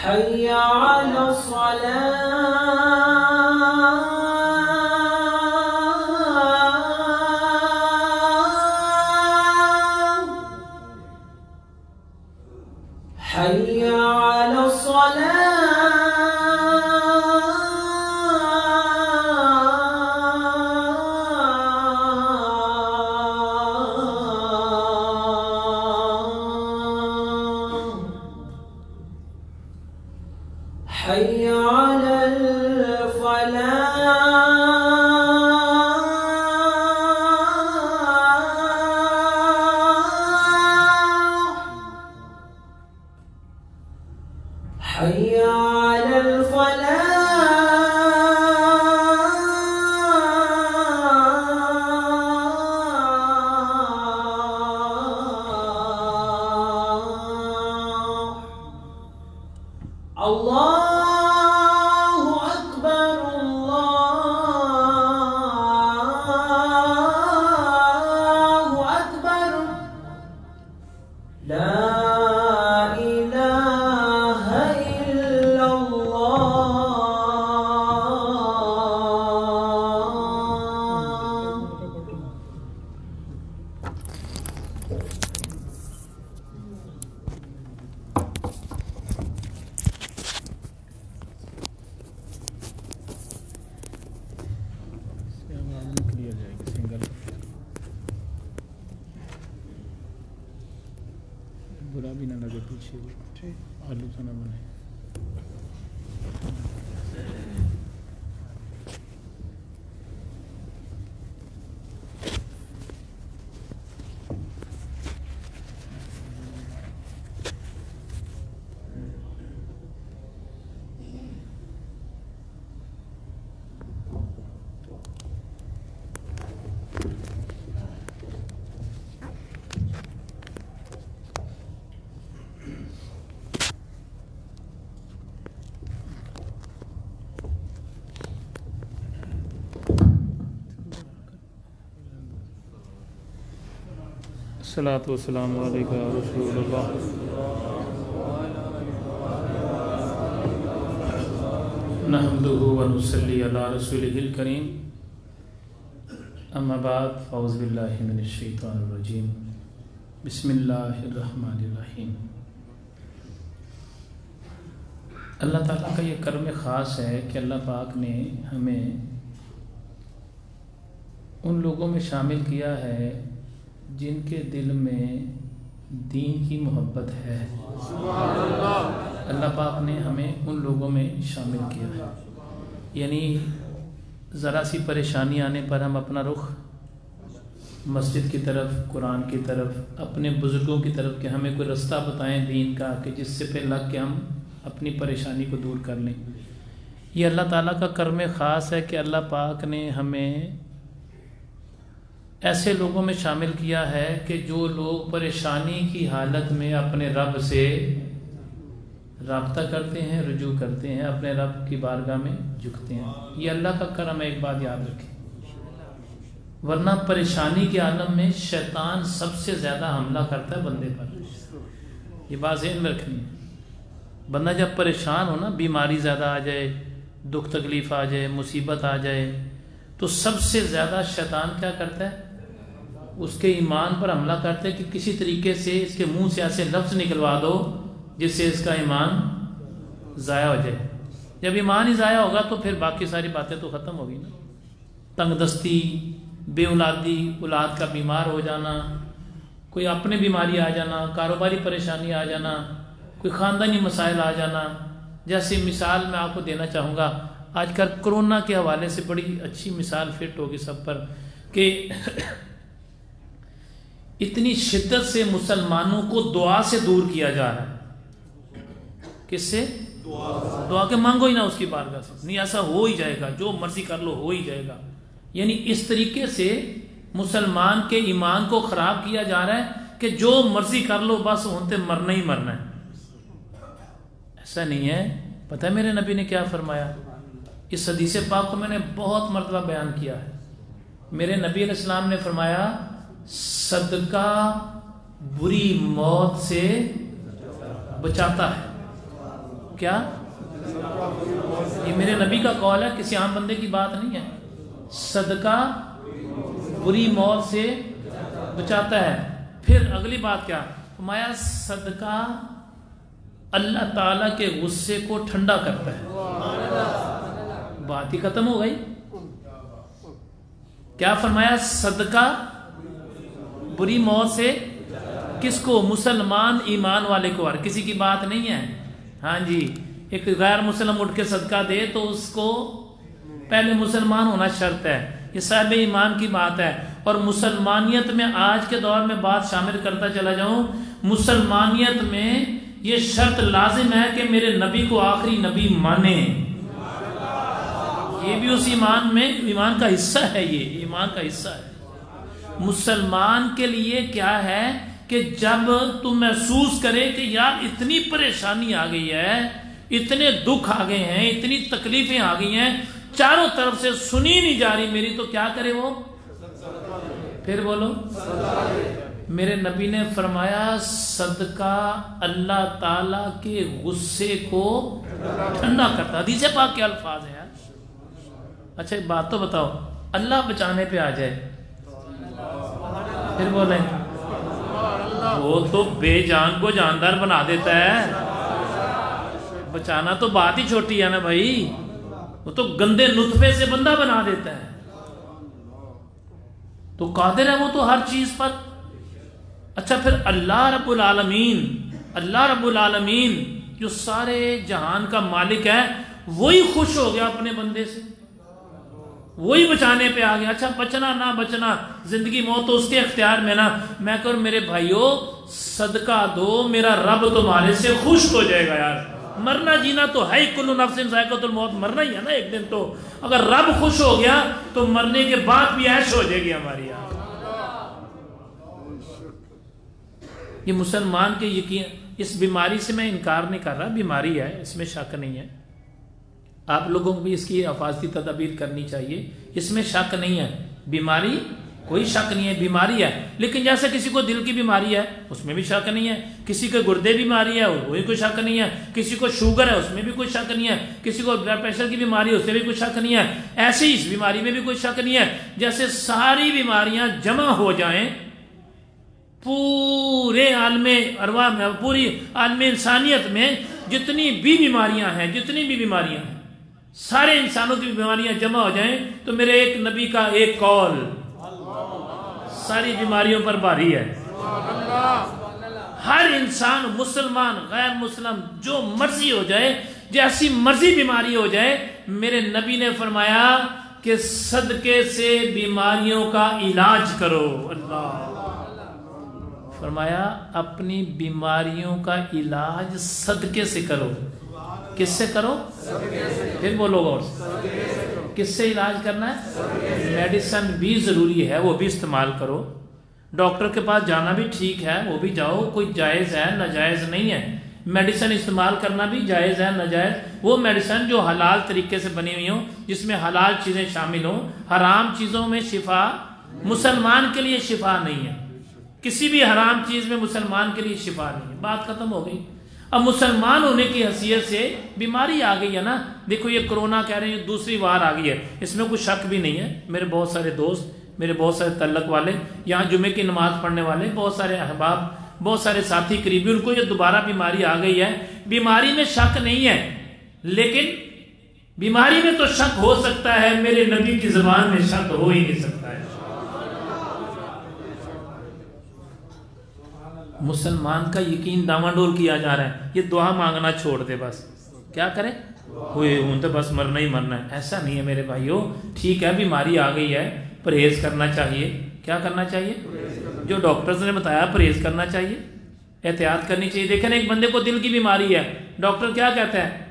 حي على الصلاة حي على حي على الفلاح حي على الفلاح الله أكبر الله أكبر لا إله إلا الله. برا بھی نہ لگے پیچھے آلو تو نہ بنے. الصلاۃ والسلام علیک یا رسول اللہ. نحمده ونصلی علی رسولہ الکریم. اما بعد فاعوذ باللہ من الشیطان الرجیم. بسم اللہ الرحمن الرحیم. اللہ تعالیٰ کا یہ کرم خاص ہے کہ اللہ پاک نے ہمیں ان لوگوں میں شامل کیا ہے جن کے دل میں دین کی محبت ہے. اللہ پاک نے ہمیں ان لوگوں میں شامل کیا ہے. یعنی ذرا سی پریشانی آنے پر ہم اپنا رخ مسجد کی طرف، قرآن کی طرف، اپنے بزرگوں کی طرف کہ ہمیں کوئی رستہ بتائیں دین کا کہ جس سے پہ لگ کے ہم اپنی پریشانی کو دور کر لیں. یہ اللہ تعالیٰ کا کرم خاص ہے کہ اللہ پاک نے ہمیں ایسے لوگوں میں شامل کیا ہے کہ جو لوگ پریشانی کی حالت میں اپنے رب سے رابطہ کرتے ہیں، رجوع کرتے ہیں، اپنے رب کی بارگاہ میں جھکتے ہیں. یہ اللہ کا کرم ہے. ایک بات یاد رکھیں، ورنہ پریشانی کے عالم میں شیطان سب سے زیادہ حملہ کرتا ہے بندے پر. یہ بات ذہن میں رکھنی ہے. بندہ جب پریشان ہو نا، بیماری زیادہ آ جائے، دکھ تکلیف آ جائے، مصیبت آ جائے، تو سب سے زیادہ شیطان کیا کرتا ہے؟ اس کے ایمان پر حملہ کرتا ہے کہ کسی طریقے سے اس کے منہ سے ایسے لفظ نکلوا دو جس سے اس کا ایمان ضائع ہو جائے. جب ایمان ہی ضائع ہوگا تو پھر باقی ساری باتیں تو ختم ہوگی نا. تنگ دستی، بے اولادی، اولاد کا بیمار ہو جانا، کوئی اپنے بیماری آ جانا، کاروباری پریشانی آ جانا، کوئی خاندانی مسائل آ جانا. جیسے مثال میں آپ کو دینا چاہوں گا، آج کل کرونا کے حوالے سے بڑی اچھی مثال فٹ ہوگی سب پر کہ اتنی شدت سے مسلمانوں کو دعا سے دور کیا جا رہا ہے. کس سے؟ دعا کے مانگو ہی نہ اس کی بارگاہ سے. نہیں، ایسا ہو ہی جائے گا، جو مرضی کر لو ہو ہی جائے گا. یعنی اس طریقے سے مسلمان کے ایمان کو خراب کیا جا رہا ہے کہ جو مرضی کر لو بس ہوتے مرنا ہی مرنا ہے. ایسا نہیں ہے. پتہ ہے میرے نبی نے کیا فرمایا؟ اس حدیث پاک کو میں نے بہت مرتبہ بیان کیا ہے. میرے نبی علیہ السلام نے فرمایا صدقہ بری موت سے بچاتا ہے. کیا؟ یہ میرے نبی کا قول ہے، کسی عام بندے کی بات نہیں ہے. صدقہ بری موت سے بچاتا ہے. پھر اگلی بات کیا فرمایا؟ صدقہ اللہ تعالیٰ کے غصے کو ٹھنڈا کرتا ہے. بات ہی ختم ہو گئی. کیا فرمایا؟ صدقہ بری موت سے کس کو؟ مسلمان ایمان والے کو. اور کسی کی بات نہیں ہے. ہاں جی، ایک غیر مسلم اٹھ کے صدقہ دے تو اس کو پہلے مسلمان ہونا شرط ہے. یہ صاحب ایمان کی بات ہے. اور مسلمانیت میں آج کے دور میں بات شامل کرتا چلا جاؤں، مسلمانیت میں یہ شرط لازم ہے کہ میرے نبی کو آخری نبی مانے. یہ بھی اس ایمان میں، ایمان کا حصہ ہے. یہ ایمان کا حصہ ہے. مسلمان کے لیے کیا ہے کہ جب تم محسوس کرے کہ یار اتنی پریشانی آ گئی ہے، اتنے دکھ آ گئے ہیں، اتنی تکلیفیں آ گئی ہیں، چاروں طرف سے سنی نہیں جا رہی میری، تو کیا کرے وہ؟ پھر بولو. میرے نبی نے فرمایا صدقہ اللہ تعالی کے غصے کو ٹھنڈا کرتا. حدیث پاک کے الفاظ ہیں یار. اچھا ایک بات تو بتاؤ، اللہ بچانے پہ آ جائے پھر بولیں وہ تو بے جان کو جاندار بنا دیتا ہے. بچانا تو بات ہی چھوٹی ہے نا بھائی، وہ تو گندے نطفے سے بندہ بنا دیتا ہے. تو قادر ہے وہ تو ہر چیز پر. اچھا پھر اللہ رب العالمین، اللہ رب العالمین جو سارے جہان کا مالک ہے، وہی خوش ہو گیا اپنے بندے سے، وہی بچانے پہ آ گیا. اچھا بچنا نہ بچنا، زندگی موت تو اس کے اختیار میں نا. میں کہوں میرے بھائیو صدقہ دو، میرا رب تمہارے سے خوش ہو جائے گا یار. مرنا جینا تو ہے، کل نفس ذائقۃ الموت، مرنا ہی ہے نا ایک دن. تو اگر رب خوش ہو گیا تو مرنے کے بعد بھی عیش ہو جائے گی ہماری یار. یہ مسلمان کے یقین، اس بیماری سے میں انکار نہیں کر رہا، بیماری ہے اس میں شک نہیں ہے. آپ لوگوں کو بھی اس کی حفاظتی تدابیر کرنی چاہیے، اس میں شک نہیں ہے. بیماری کوئی شک نہیں ہے، بیماری ہے. لیکن جیسے کسی کو دل کی بیماری ہے اس میں بھی شک نہیں ہے، کسی کو گردے بیماری ہے وہی کوئی شک نہیں ہے، کسی کو شوگر ہے اس میں بھی کوئی شک نہیں ہے، کسی کو بلڈ پریشر کی بیماری ہے اس میں بھی کوئی شک نہیں ہے. ایسے ہی اس بیماری میں بھی کوئی شک نہیں ہے. جیسے ساری بیماریاں جمع ہو جائیں پورے عالم ارواح میں، پوری عالم انسانیت میں جتنی بھی بیماریاں ہیں، سارے انسانوں کی بیماریاں جمع ہو جائیں تو میرے ایک نبی کا ایک قول ساری بیماریوں پر بھاری ہے. ہر انسان، مسلمان غیر مسلم، جو مرضی ہو جائے، جیسی مرضی بیماری ہو جائے، میرے نبی نے فرمایا کہ صدقے سے بیماریوں کا علاج کرو. اللہ فرمایا اپنی بیماریوں کا علاج صدقے سے کرو. کس سے کرو؟ پھر بولو غور سے. کس سے علاج کرنا ہے؟ میڈیسن بھی ضروری ہے، وہ بھی استعمال کرو. ڈاکٹر کے پاس جانا بھی ٹھیک ہے، وہ بھی جاؤ، کوئی جائز ہے ناجائز نہیں ہے. میڈیسن استعمال کرنا بھی جائز ہے ناجائز. وہ میڈیسن جو حلال طریقے سے بنی ہوئی ہوں، جس میں حلال چیزیں شامل ہوں. حرام چیزوں میں شفا مسلمان کے لیے شفا نہیں ہے. کسی بھی حرام چیز میں مسلمان کے لیے شفا نہیں ہے. بات ختم ہو گئی. اب مسلمان ہونے کی حیثیت سے بیماری آ گئی ہے نا. دیکھو یہ کرونا کہہ رہے ہیں دوسری بار آ گئی ہے، اس میں کوئی شک بھی نہیں ہے. میرے بہت سارے دوست، میرے بہت سارے تعلق والے، یہاں جمعے کی نماز پڑھنے والے، بہت سارے احباب، بہت سارے ساتھی قریبی، ان کو یہ دوبارہ بیماری آ گئی ہے. بیماری میں شک نہیں ہے، لیکن بیماری میں تو شک ہو سکتا ہے، میرے نبی کی زبان میں شک ہو ہی نہیں سکتا ہے. مسلمان کا یقین داماڈول کیا جا رہا ہے. یہ دعا مانگنا چھوڑ دے، بس کیا کرے ہوئے ہوں تو بس مرنا ہی مرنا ہے. ایسا نہیں ہے میرے بھائیوں. ٹھیک ہے بیماری آ گئی ہے، پرہیز کرنا چاہیے. کیا کرنا چاہیے؟ جو ڈاکٹرز نے بتایا پرہیز کرنا چاہیے، احتیاط کرنی چاہیے. دیکھیں ایک بندے کو دل کی بیماری ہے، ڈاکٹر کیا کہتا ہے؟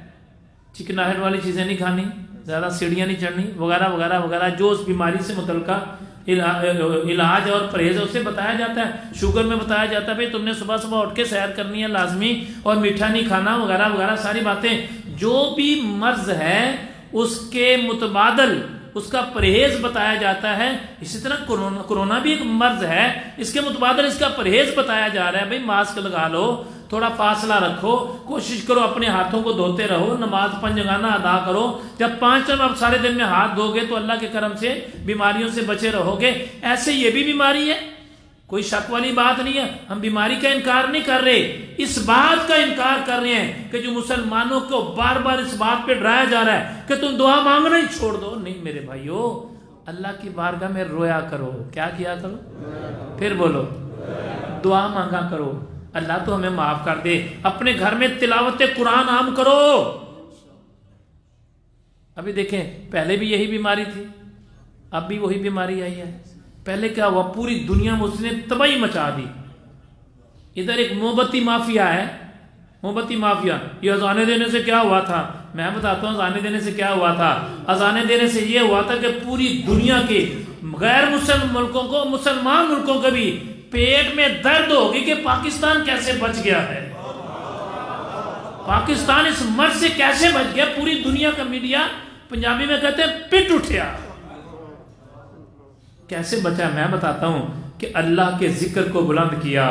چکناہٹ والی چیزیں نہیں کھانی، زیادہ سیڑھیاں نہیں چڑھنی، وغیرہ وغیرہ وغیرہ. جو اس بیماری سے متعلقہ علاج اور پرہیز اسے بتایا جاتا ہے. شوگر میں بتایا جاتا ہے بھئی تم نے صبح صبح اٹھ کے سیر کرنی ہے لازمی، اور میٹھا نہیں کھانا، وغیرہ وغیرہ ساری باتیں. جو بھی مرض ہے اس کے متبادل اس کا پرہیز بتایا جاتا ہے. اسی طرح کرونا بھی ایک مرض ہے، اس کے متبادل اس کا پرہیز بتایا جا رہا ہے. بھئی ماسک لگا لو، تھوڑا فاصلہ رکھو، کوشش کرو اپنے ہاتھوں کو دھوتے رہو، نماز پنجگانہ ادا کرو. جب 5 ٹائم آپ سارے دن میں ہاتھ دھو گے تو اللہ کے کرم سے بیماریوں سے بچے رہو گے. ایسے یہ بھی بیماری ہے، کوئی شک والی بات نہیں ہے. ہم بیماری کا انکار نہیں کر رہے، اس بات کا انکار کر رہے ہیں کہ جو مسلمانوں کو بار بار اس بات پہ ڈرایا جا رہا ہے کہ تم دعا مانگنا ہی چھوڑ دو. نہیں میرے بھائیو، اللہ کی بارگاہ میں رویا کرو. کیا کیا کرو؟ پھر بولو، دعا مانگا کرو. اللہ تو ہمیں معاف کر دے. اپنے گھر میں تلاوت قرآن عام کرو. ابھی دیکھیں، پہلے بھی یہی بیماری تھی، اب بھی وہی بیماری آئی ہے. پہلے کیا ہوا؟ پوری دنیا میں اس نے تباہی مچا دی. ادھر ایک موم بتی مافیا ہے، موم بتی مافیا. یہ اذانے دینے سے کیا ہوا تھا؟ میں بتاتا ہوں اذانے دینے سے کیا ہوا تھا. اذانے دینے سے یہ ہوا تھا کہ پوری دنیا کے غیر مسلم ملکوں کو، مسلمان ملکوں کو بھی پیٹ میں درد ہوگی کہ پاکستان کیسے بچ گیا ہے، پاکستان اس مرض سے کیسے بچ گیا. پوری دنیا کا میڈیا، پنجابی میں کہتے ہیں پٹ اٹھیا. کیسے بچا؟ میں بتاتا ہوں کہ اللہ کے ذکر کو بلند کیا.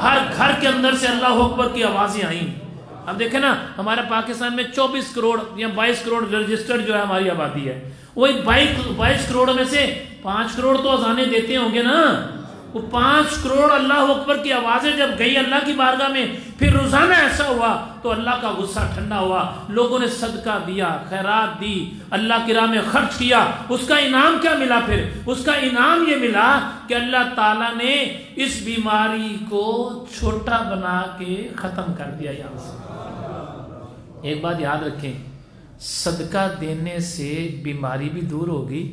ہر گھر کے اندر سے اللہ اکبر کی آوازیں آئیں. اب دیکھیں نا، ہمارے پاکستان میں 24 کروڑ یا 22 کروڑ رجسٹرڈ جو ہے ہماری آبادی ہے. وہ 22 کروڑ میں سے 5 کروڑ تو اذانیں دیتے ہوں گے نا. وہ 5 کروڑ اللہ اکبر کی آوازیں جب گئی اللہ کی بارگاہ میں، پھر روزانہ ایسا ہوا تو اللہ کا غصہ ٹھنڈا ہوا. لوگوں نے صدقہ دیا، خیرات دی، اللہ کی راہ میں خرچ کیا. اس کا انعام کیا ملا؟ پھر اس کا انعام یہ ملا کہ اللہ تعالیٰ نے اس بیماری کو چھوٹا بنا کے ختم کر دیا. یہاں سے ایک بات یاد رکھیں، صدقہ دینے سے بیماری بھی دور ہوگی.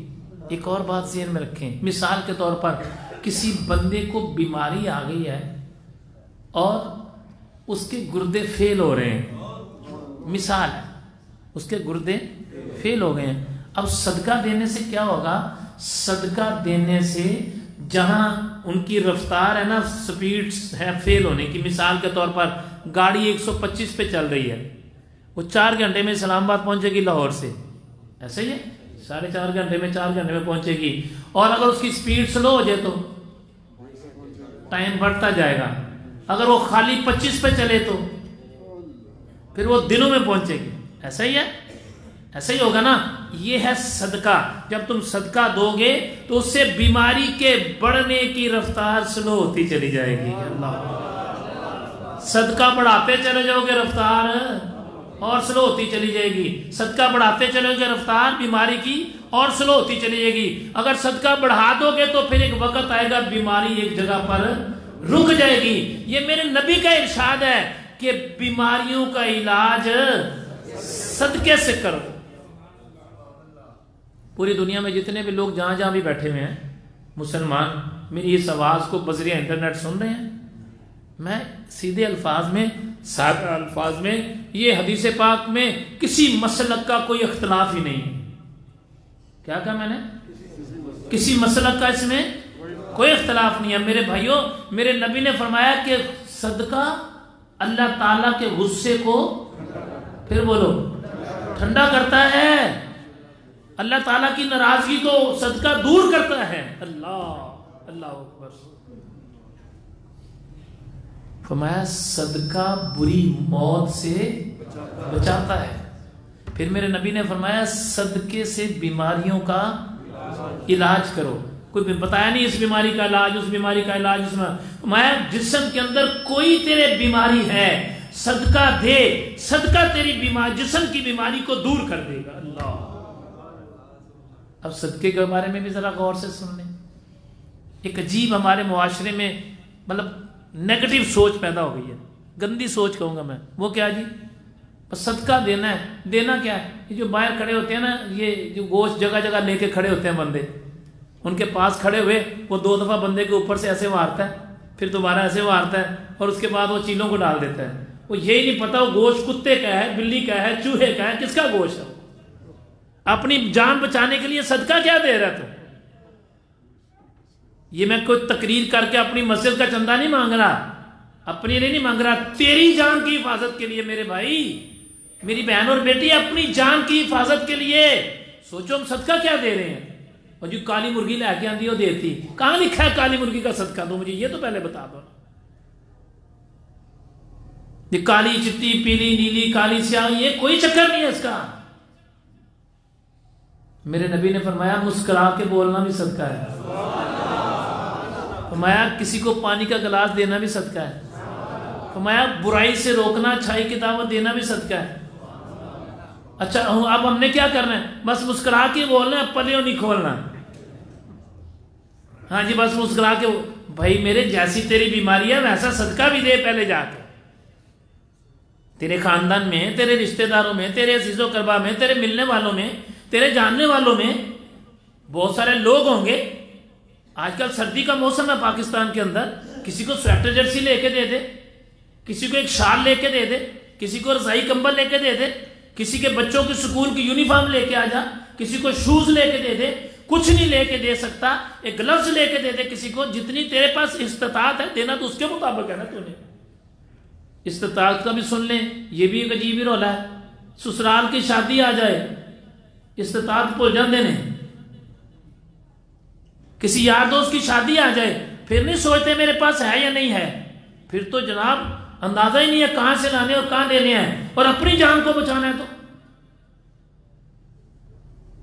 ایک اور بات ذہن میں رکھیں، مثال کے طور پر کسی بندے کو بیماری آ گئی ہے اور اس کے گردے فیل ہو رہے ہیں، مثال ہے، اس کے گردے فیل ہو گئے ہیں. اب صدقہ دینے سے کیا ہوگا؟ صدقہ دینے سے جہاں ان کی رفتار ہے نا، سپیڈ ہے فیل ہونے کی، مثال کے طور پر گاڑی 125 پہ چل رہی ہے، وہ 4 گھنٹے میں اسلام آباد پہنچے گی لاہور سے، ایسے ہی ہے 4.5 گھنٹے میں 4 گھنٹے میں پہنچے گی. اور اگر اس کی سپیڈ سلو ہو جائے تو ٹائم بڑھتا جائے گا. اگر وہ خالی 25 پہ چلے تو پھر وہ دنوں میں پہنچے گی. ایسا ہی ہے، ایسا ہی ہوگا نا. یہ ہے صدقہ. جب تم صدقہ دو گے تو اس سے بیماری کے بڑھنے کی رفتار سلو ہوتی چلی جائے گی. اللہ، صدقہ بڑھاتے چلے جاؤ گے رفتار اور سلو ہوتی چلی جائے گی. صدقہ بڑھاتے چلو گے رفتار بیماری کی اور سلو ہوتی چلی جائے گی. اگر صدقہ بڑھا دو گے تو پھر ایک وقت آئے گا بیماری ایک جگہ پر رک جائے گی. یہ میرے نبی کا ارشاد ہے کہ بیماریوں کا علاج صدقے سے کرو. پوری دنیا میں جتنے بھی لوگ جہاں جہاں بھی بیٹھے ہوئے ہیں مسلمان، میری اس آواز کو بذریعہ انٹرنیٹ سن رہے ہیں، میں سیدھے الفاظ میں، سادہ الفاظ میں، یہ حدیث پاک میں کسی مسلک کا کوئی اختلاف ہی نہیں ہے. کیا کہا میں نے؟ کسی مسلک کا اس میں کوئی اختلاف نہیں ہے. میرے بھائیوں، میرے نبی نے فرمایا کہ صدقہ اللہ تعالیٰ کے غصے کو، پھر بولو، ٹھنڈا کرتا ہے. اللہ تعالیٰ کی ناراضگی کو صدقہ دور کرتا ہے. اللہ اللہ اکبر. فرمایا صدقہ بری موت سے بچاتا ہے. پھر میرے نبی نے فرمایا صدقے سے بیماریوں کا علاج کرو. کوئی بتایا نہیں اس بیماری کا علاج، اس بیماری کا علاج. اس میں فرمایا جسم کے اندر کوئی تیرے بیماری ہے، صدقہ دے، صدقہ تیری بیماری، جسم کی بیماری کو دور کر دے گا. اللہ. اب صدقے کے بارے میں بھی ذرا غور سے سن لیں. ایک عجیب ہمارے معاشرے میں مطلب نیگیٹو سوچ پیدا ہو گئی ہے، گندی سوچ کہوں گا میں. وہ کیا جی؟ بس صدقہ دینا ہے. دینا کیا ہے؟ یہ جو باہر کھڑے ہوتے ہیں نا، یہ جو گوشت جگہ جگہ لے کے کھڑے ہوتے ہیں بندے، ان کے پاس کھڑے ہوئے وہ 2 دفعہ بندے کے اوپر سے ایسے مارتا ہے، پھر دوبارہ ایسے مارتا ہے، اور اس کے بعد وہ چیلوں کو ڈال دیتا ہے. وہ یہی نہیں پتا وہ گوشت کتے کا ہے، بلی کا ہے، چوہے کا ہے، کس کا گوشت ہے. اپنی جان بچانے کے لیے صدقہ کیا دے رہا تو؟ یہ میں کوئی تقریر کر کے اپنی مسجد کا چندہ نہیں مانگ رہا، اپنی لیے نہیں مانگ رہا، تیری جان کی حفاظت کے لیے. میرے بھائی، میری بہن اور بیٹی، اپنی جان کی حفاظت کے لیے سوچو ہم صدقہ کیا دے رہے ہیں. اور جو کالی مرغی لے کے آندھی وہ دیتی، کہاں لکھا ہے کالی مرغی کا صدقہ دو؟ مجھے یہ تو پہلے بتا دو. یہ کالی چٹی پیلی نیلی کالی سیاہ یہ کوئی چکر نہیں ہے اس کا. میرے نبی نے فرمایا مسکرا کے بولنا بھی صدقہ ہے. فرمایا کسی کو پانی کا گلاس دینا بھی صدقہ ہے. فرمایا برائی سے روکنا اچھائی کی دعوت دینا بھی صدقہ ہے. اچھا اب ہم نے کیا کرنا ہے؟ بس مسکرا کے بولنا ہے, پلیوں نہیں کھولنا. ہاں جی بس مسکرا کے بھائی میرے جیسی تیری بیماری ہے ویسا صدقہ بھی دے پہلے جا کے. تیرے خاندان میں, تیرے رشتہ داروں میں, تیرے عزیز و اقربا میں, تیرے ملنے والوں میں, تیرے جاننے والوں میں بہت سارے لوگ ہوں گے. آج کل سردی کا موسم ہے پاکستان کے اندر, کسی کو سویٹر جرسی لے کے دے دے, کسی کو ایک شال لے کے دے دے, کسی کو رضائی کمبل لے کے دے دے, کسی کے بچوں کی سکول کی یونیفارم لے کے آ جا, کسی کو شوز لے کے دے دے. کچھ نہیں لے کے دے سکتا, ایک گلوز لے کے دے دے کسی کو. جتنی تیرے پاس استطاعت ہے دینا تو اس کے مطابق ہے نا. تو نے استطاعت کا بھی سن لیں, یہ بھی ایک عجیب ہی رولا ہے. سسرال کی شادی آ جائے استطاعت بھول جاندے نے. کسی یار دوست کی شادی آ جائے پھر نہیں سوچتے میرے پاس ہے یا نہیں ہے. پھر تو جناب اندازہ ہی نہیں ہے کہاں سے لانے اور کہاں دینے ہیں, اور اپنی جان کو بچانا ہے. تو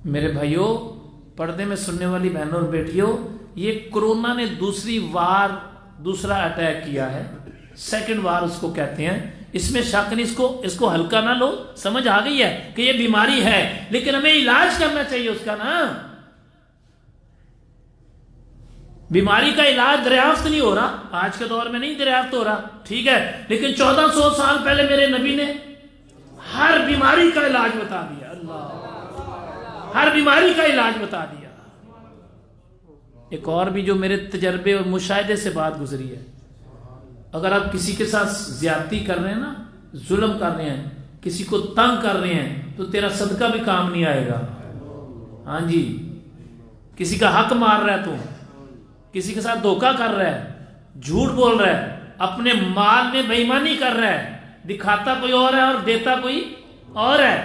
میرے بھائیوں, پردے میں سننے والی بہنوں اور بیٹیوں, یہ کرونا نے دوسرا اٹیک کیا ہے. سیکنڈ وار اس کو کہتے ہیں. اس میں شک نہیں, اس کو ہلکا نہ لو. سمجھ آ گئی ہے کہ یہ بیماری ہے, لیکن ہمیں علاج کرنا چاہیے اس کا نا. بیماری کا علاج دریافت نہیں ہو رہا, آج کے دور میں نہیں دریافت ہو رہا, ٹھیک ہے, لیکن 1400 سال پہلے میرے نبی نے ہر بیماری کا علاج بتا دیا. اللہ, ہر بیماری کا علاج بتا دیا. ایک اور بھی جو میرے تجربے اور مشاہدے سے بات گزری ہے, اگر آپ کسی کے ساتھ زیادتی کر رہے ہیں نا, ظلم کر رہے ہیں, کسی کو تنگ کر رہے ہیں, تو تیرا صدقہ بھی کام نہیں آئے گا. ہاں جی, کسی کا حق مار رہا ہے, تو کسی کے ساتھ دھوکہ کر رہا ہے, جھوٹ بول رہا ہے, اپنے مال میں بے ایمانی کر رہا ہے, دکھاتا کوئی اور ہے اور دیتا کوئی اور ہے,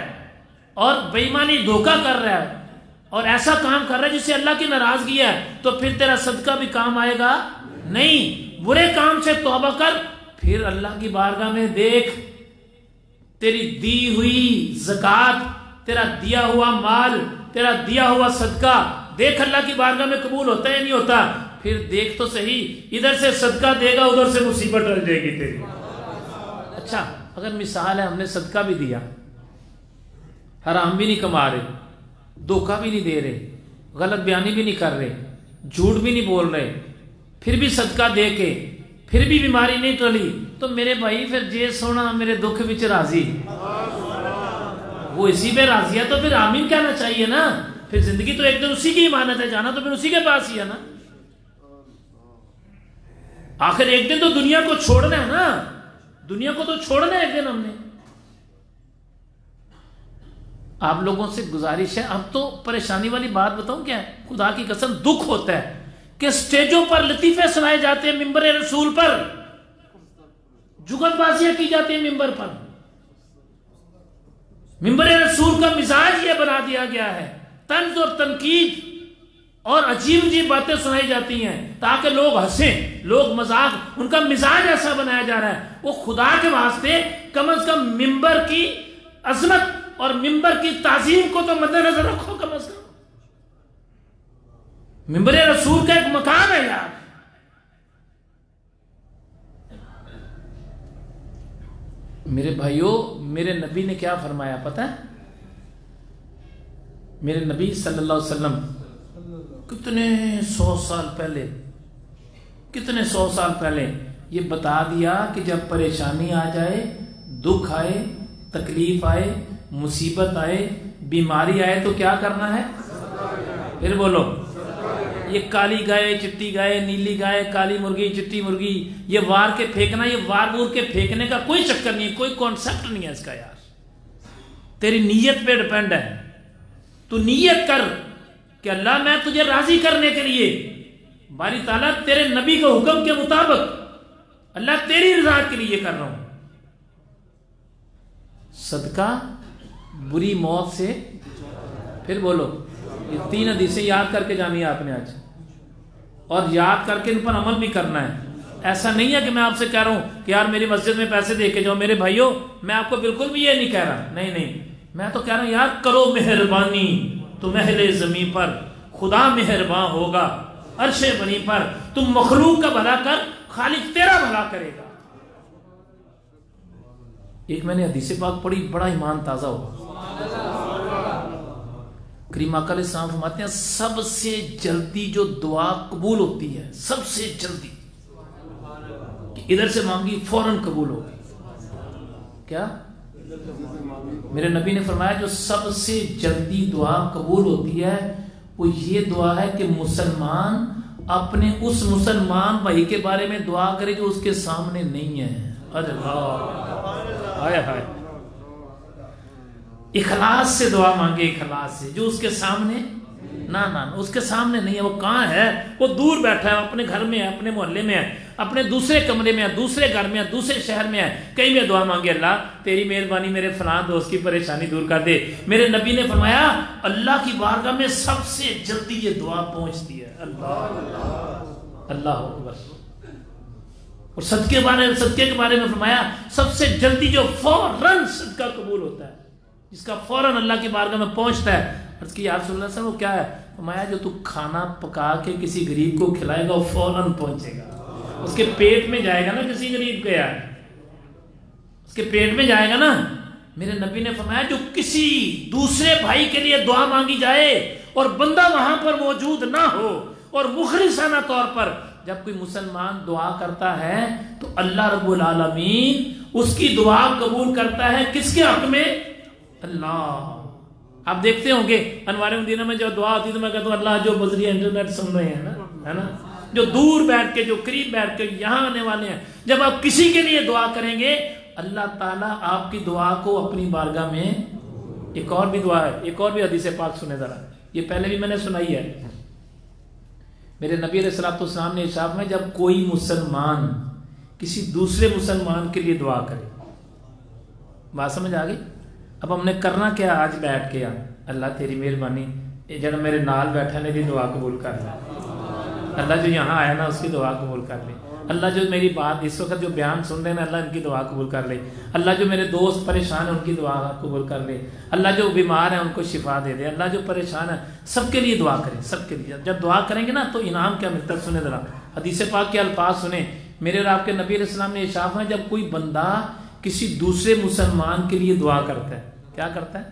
اور بے ایمانی دھوکہ کر رہا ہے, اور ایسا کام کر رہا ہے جس سے اللہ کی ناراضگی ہے, تو پھر تیرا صدقہ بھی کام آئے گا نہیں. برے کام سے توبہ کر, پھر اللہ کی بارگاہ میں دیکھ تیری دی ہوئی زکوٰۃ, تیرا دیا ہوا مال, تیرا دیا ہوا صدقہ, دیکھ اللہ کی بارگاہ میں قبول ہوتا ہے یا نہیں ہوتا. پھر دیکھ تو صحیح, ادھر سے صدقہ دے گا ادھر سے مصیبت ڈر جائے گی تیری. اچھا اگر مثال ہے, ہم نے صدقہ بھی دیا, حرام بھی نہیں کما رہے, دھوکہ بھی نہیں دے رہے, غلط بیانی بھی نہیں کر رہے, جھوٹ بھی نہیں بول رہے, پھر بھی صدقہ دے کے پھر بھی بیماری نہیں ٹلی, تو میرے بھائی پھر جے سونا میرے دکھ وچ راضی, وہ اسی پہ راضی ہے تو پھر آمین کہنا چاہیے نا. پھر زندگی تو ایک دن اسی کی امانت ہے, جانا تو پھر اسی کے پاس ہی ہے نا. آخر ایک دن تو دنیا کو چھوڑنا ہے نا, دنیا کو تو چھوڑنا ہے ایک دن ہم نے. آپ لوگوں سے گزارش ہے, اب تو پریشانی والی بات بتاؤں کیا ہے, خدا کی قسم دکھ ہوتا ہے کہ سٹیجوں پر لطیفے سنائے جاتے ہیں, ممبر رسول پر جگت بازیاں کی جاتی ہیں, ممبر پر. ممبر رسول کا مزاج یہ بنا دیا گیا ہے, طنز اور تنقید اور عجیب عجیب باتیں سنائی جاتی ہیں تاکہ لوگ ہنسیں, لوگ مذاق, ان کا مزاج ایسا بنایا جا رہا ہے. وہ خدا کے واسطے کم از کم ممبر کی عظمت اور ممبر کی تعظیم کو تو مد نظر رکھو. کم از کم ممبر رسول کا ایک مقام ہے یار. میرے بھائیوں, میرے نبی نے کیا فرمایا پتہ ہے؟ میرے نبی صلی اللہ علیہ وسلم کتنے سو سال پہلے یہ بتا دیا کہ جب پریشانی آ جائے, دکھ آئے, تکلیف آئے, مصیبت آئے, بیماری آئے, تو کیا کرنا ہے؟ پھر بولو. یہ کالی گائے, چٹی گائے, نیلی گائے, کالی مرغی, چٹی مرغی, یہ وار کے پھینکنا, یہ وار وور کے پھینکنے کا کوئی چکر نہیں ہے, کوئی کانسیپٹ نہیں ہے اس کا یار. تیری نیت پہ ڈپینڈ ہے. تو نیت کر کہ اللہ میں تجھے راضی کرنے کے لیے, باری تعالیٰ تیرے نبی کے حکم کے مطابق اللہ تیری رضا کے لیے کر رہا ہوں. صدقہ بری موت سے, پھر بولو. یہ 3 حدیثیں یاد کر کے جانی ہے آپ نے آج, اور یاد کر کے ان پر عمل بھی کرنا ہے. ایسا نہیں ہے کہ میں آپ سے کہہ رہا ہوں کہ یار میری مسجد میں پیسے دے کے جاؤ. میرے بھائیوں میں آپ کو بالکل بھی یہ نہیں کہہ رہا, نہیں, میں تو کہہ رہا ہوں یار کرو مہربانی تم اہل زمین پر, خدا مہربان ہوگا عرش بنی پر. تم مخلوق کا بھلا کر, خالق تیرا بھلا کرے گا. ایک میں نے حدیث پاک پڑھی, بڑا ایمان تازہ ہوا. کریم آقا علیہ السلام فرماتے ہیں سب سے جلدی جو دعا قبول ہوتی ہے, سب سے جلدی, کہ ادھر سے مانگی فوراً قبول ہوگی. کیا میرے نبی نے فرمایا جو سب سے جلدی دعا قبول ہوتی ہے وہ یہ دعا ہے کہ مسلمان اپنے اس مسلمان بھائی کے بارے میں دعا کرے جو اس کے سامنے نہیں ہے. ہائے ہائے, اخلاص سے دعا مانگے, اخلاص سے, جو اس کے سامنے نہ اس کے سامنے نہیں ہے. وہ کہاں ہے؟ وہ دور بیٹھا ہے, اپنے گھر میں ہے, اپنے محلے میں ہے, اپنے دوسرے کمرے میں ہے, دوسرے گھر میں ہے, دوسرے شہر میں ہے. کہیں میں دعا مانگے اللہ تیری مہربانی میرے فلاں دوست کی پریشانی دور کر دے. میرے نبی نے فرمایا اللہ کی بارگاہ میں سب سے جلدی یہ دعا پہنچتی ہے. اللہ اکبر. اور صدقے کے بارے میں فرمایا سب سے جلدی جو فوراً صدقہ قبول ہوتا ہے, جس کا فوراً اللہ کی بارگاہ میں پہنچتا ہے. عرض کی یا رسول اللہ صلی اللہ علیہ وسلم وہ کیا ہے؟ فرمایا جو تو کھانا پکا کے کسی غریب کو کھلائے گا وہ فوراً پہنچے گا, اس کے پیٹ میں جائے گا نا. کسی غریب کے یار اس کے پیٹ میں جائے گا نا. میرے نبی نے فرمایا جو کسی دوسرے بھائی کے لیے دعا مانگی جائے اور بندہ وہاں پر موجود نہ ہو, اور مخلصانہ طور پر جب کوئی مسلمان دعا کرتا ہے تو اللہ رب العالمین اس کی دعا قبول کرتا ہے. کس کے حق میں؟ اللہ. آپ دیکھتے ہوں گے انوار مدینہ میں جو دعا ہوتی ہے تو میں کہتا ہوں اللہ جو بذریعہ انٹرنیٹ سن رہے ہیں ہے نا, جو دور بیٹھ کے, جو قریب بیٹھ کے یہاں آنے والے ہیں, جب آپ کسی کے لیے دعا کریں گے اللہ تعالیٰ آپ کی دعا کو اپنی بارگاہ میں. ایک اور بھی دعا ہے, ایک اور بھی حدیث پاک سنے ذرا, یہ پہلے بھی میں نے سنائی ہے. میرے نبی علیہ الصلوۃ والسلام نے ارشاد میں جب کوئی مسلمان کسی دوسرے مسلمان کے لیے دعا کرے, بات سمجھ آ گئی؟ اب ہم نے کرنا کیا آج بیٹھ کے, اللہ تیری مہربانی جب میرے نال بیٹھا نے بھی دعا قبول کر لے, اللہ جو یہاں آیا نا اس کی دعا قبول کر لے, اللہ جو میری بات اس وقت جو بیان سن رہے ہیں اللہ ان کی دعا قبول کر لے, اللہ جو میرے دوست پریشان ہیں ان کی دعا قبول کر لے, اللہ جو بیمار ہیں ان کو شفا دے دے, اللہ جو پریشان ہے سب کے لیے دعا کریں, سب کے لیے. جب دعا کریں گے نا تو انعام کیا ملتا ہے سنیں ذرا, حدیث پاک کے الفاظ سنیں. میرے اور آپ کے نبی علیہ السلام نے ارشاد ہے جب کوئی بندہ کسی دوسرے مسلمان کے لیے دعا کرتا ہے, کیا کرتا ہے؟